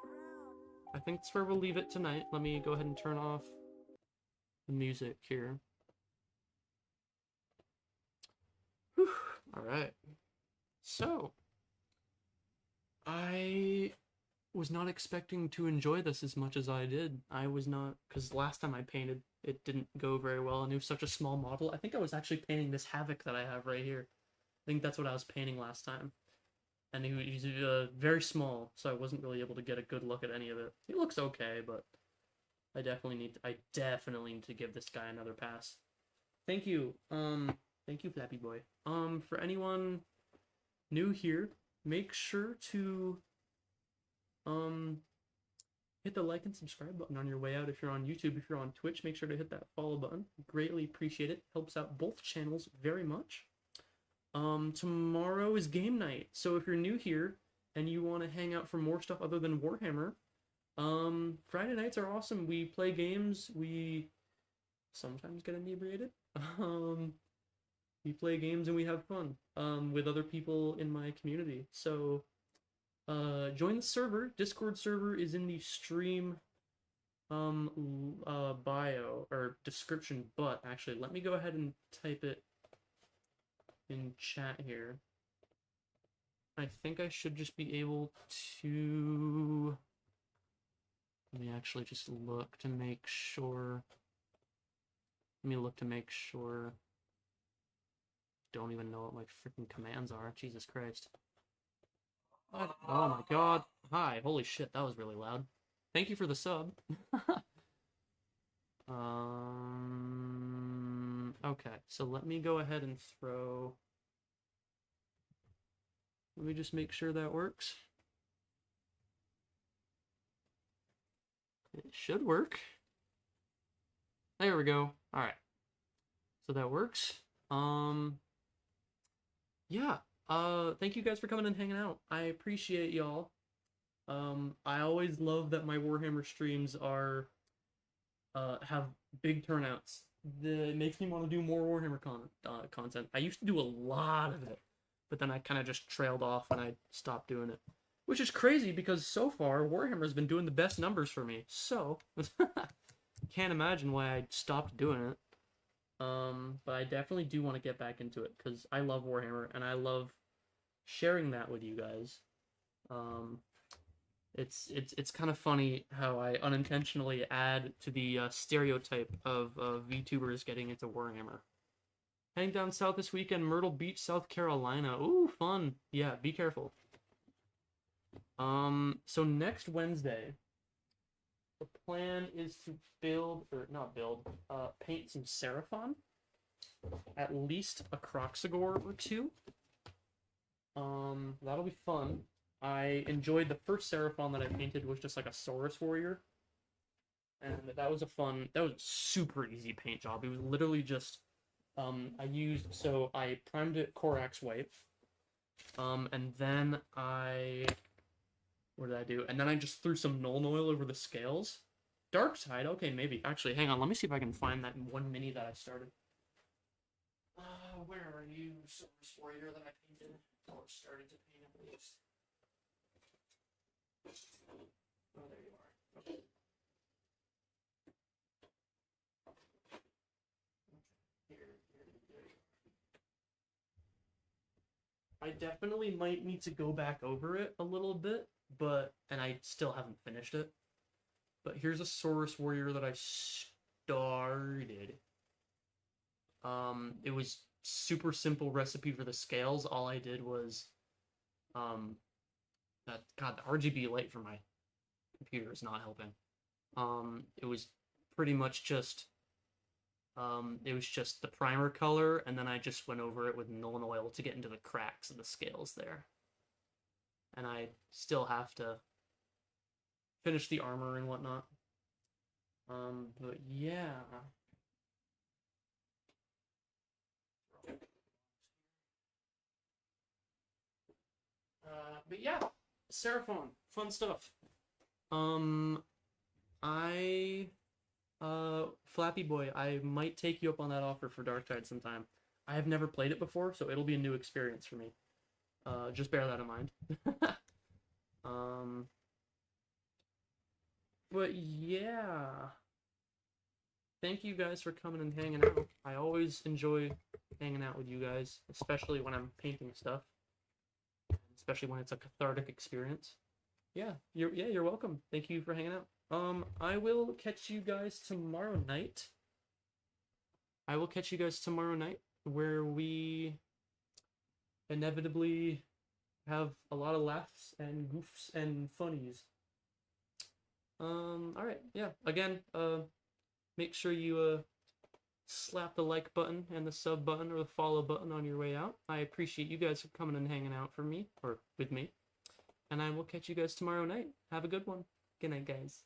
I think that's where we'll leave it tonight. Let me go ahead and turn off the music here. Whew. Alright. So, I was not expecting to enjoy this as much as I did. I was not, because last time I painted, it didn't go very well, and it was such a small model. I think I was actually painting this Havoc that I have right here. I think that's what I was painting last time. And he's very small, so I wasn't really able to get a good look at any of it. He looks okay, but I definitely need to give this guy another pass. Thank you. Thank you, Flappy Boy. For anyone new here, make sure to hit the like and subscribe button on your way out. If you're on YouTube, if you're on Twitch, make sure to hit that follow button. Greatly appreciate it. Helps out both channels very much. Tomorrow is game night, so if you're new here and you want to hang out for more stuff other than Warhammer, Friday nights are awesome. We play games, we sometimes get inebriated, we play games and we have fun, with other people in my community, so, join the server. Discord server is in the stream, bio, or description, but actually, let me go ahead and type it in chat here. I think I should just be able to... Let me actually just look to make sure. Let me look to make sure. Don't even know what my freaking commands are. Jesus Christ. What? Oh my god. Hi. Holy shit, that was really loud. Thank you for the sub. Okay, so let me go ahead and throw... Let me just make sure that works. It should work. There we go. Alright. So that works. Yeah. Thank you guys for coming and hanging out. I appreciate y'all. I always love that my Warhammer streams are... have big turnouts. It makes me want to do more Warhammer content. I used to do a lot of it, but then I kind of just trailed off and I stopped doing it. Which is crazy because so far, Warhammer's been doing the best numbers for me. So, can't imagine why I stopped doing it. But I definitely do want to get back into it because I love Warhammer and I love sharing that with you guys. It's kind of funny how I unintentionally add to the stereotype of VTubers getting into Warhammer. Heading down south this weekend, Myrtle Beach, South Carolina. Ooh, fun. Yeah, be careful. So next Wednesday, the plan is to paint some Seraphon. At least a Croxagore or two. That'll be fun. I enjoyed the first Seraphon that I painted was just like a Saurus Warrior. And that was a super easy paint job. It was literally just, I primed it Corax white. And then I What did I do? And then I just threw some Nuln Oil over the scales. Dark side, okay, maybe. Actually, hang on, let me see if I can find that one mini that I started. Where are you, Source Warrior, that I painted? Or started to paint at least. Oh, there you are. Okay. Here. I definitely might need to go back over it a little bit, and I still haven't finished it. But here's a Saurus Warrior that I started. It was super simple recipe for the scales. All I did was, God, the RGB light for my computer is not helping. It was pretty much just, the primer color, and then I just went over it with Nuln Oil to get into the cracks of the scales there. And I still have to finish the armor and whatnot. But yeah. But yeah, Seraphon, fun stuff. Flappy Boy, I might take you up on that offer for Darktide sometime. I have never played it before, so it'll be a new experience for me. Just bear that in mind. But yeah. Thank you guys for coming and hanging out. I always enjoy hanging out with you guys, especially when I'm painting stuff. Especially when it's a cathartic experience. Yeah, you're welcome. Thank you for hanging out. I will catch you guys tomorrow night. Where we inevitably have a lot of laughs and goofs and funnies. Alright, yeah. Again, make sure you slap the like button and the sub button or the follow button on your way out. I appreciate you guys for coming and hanging out for me, or with me. And I will catch you guys tomorrow night. Have a good one. Good night, guys.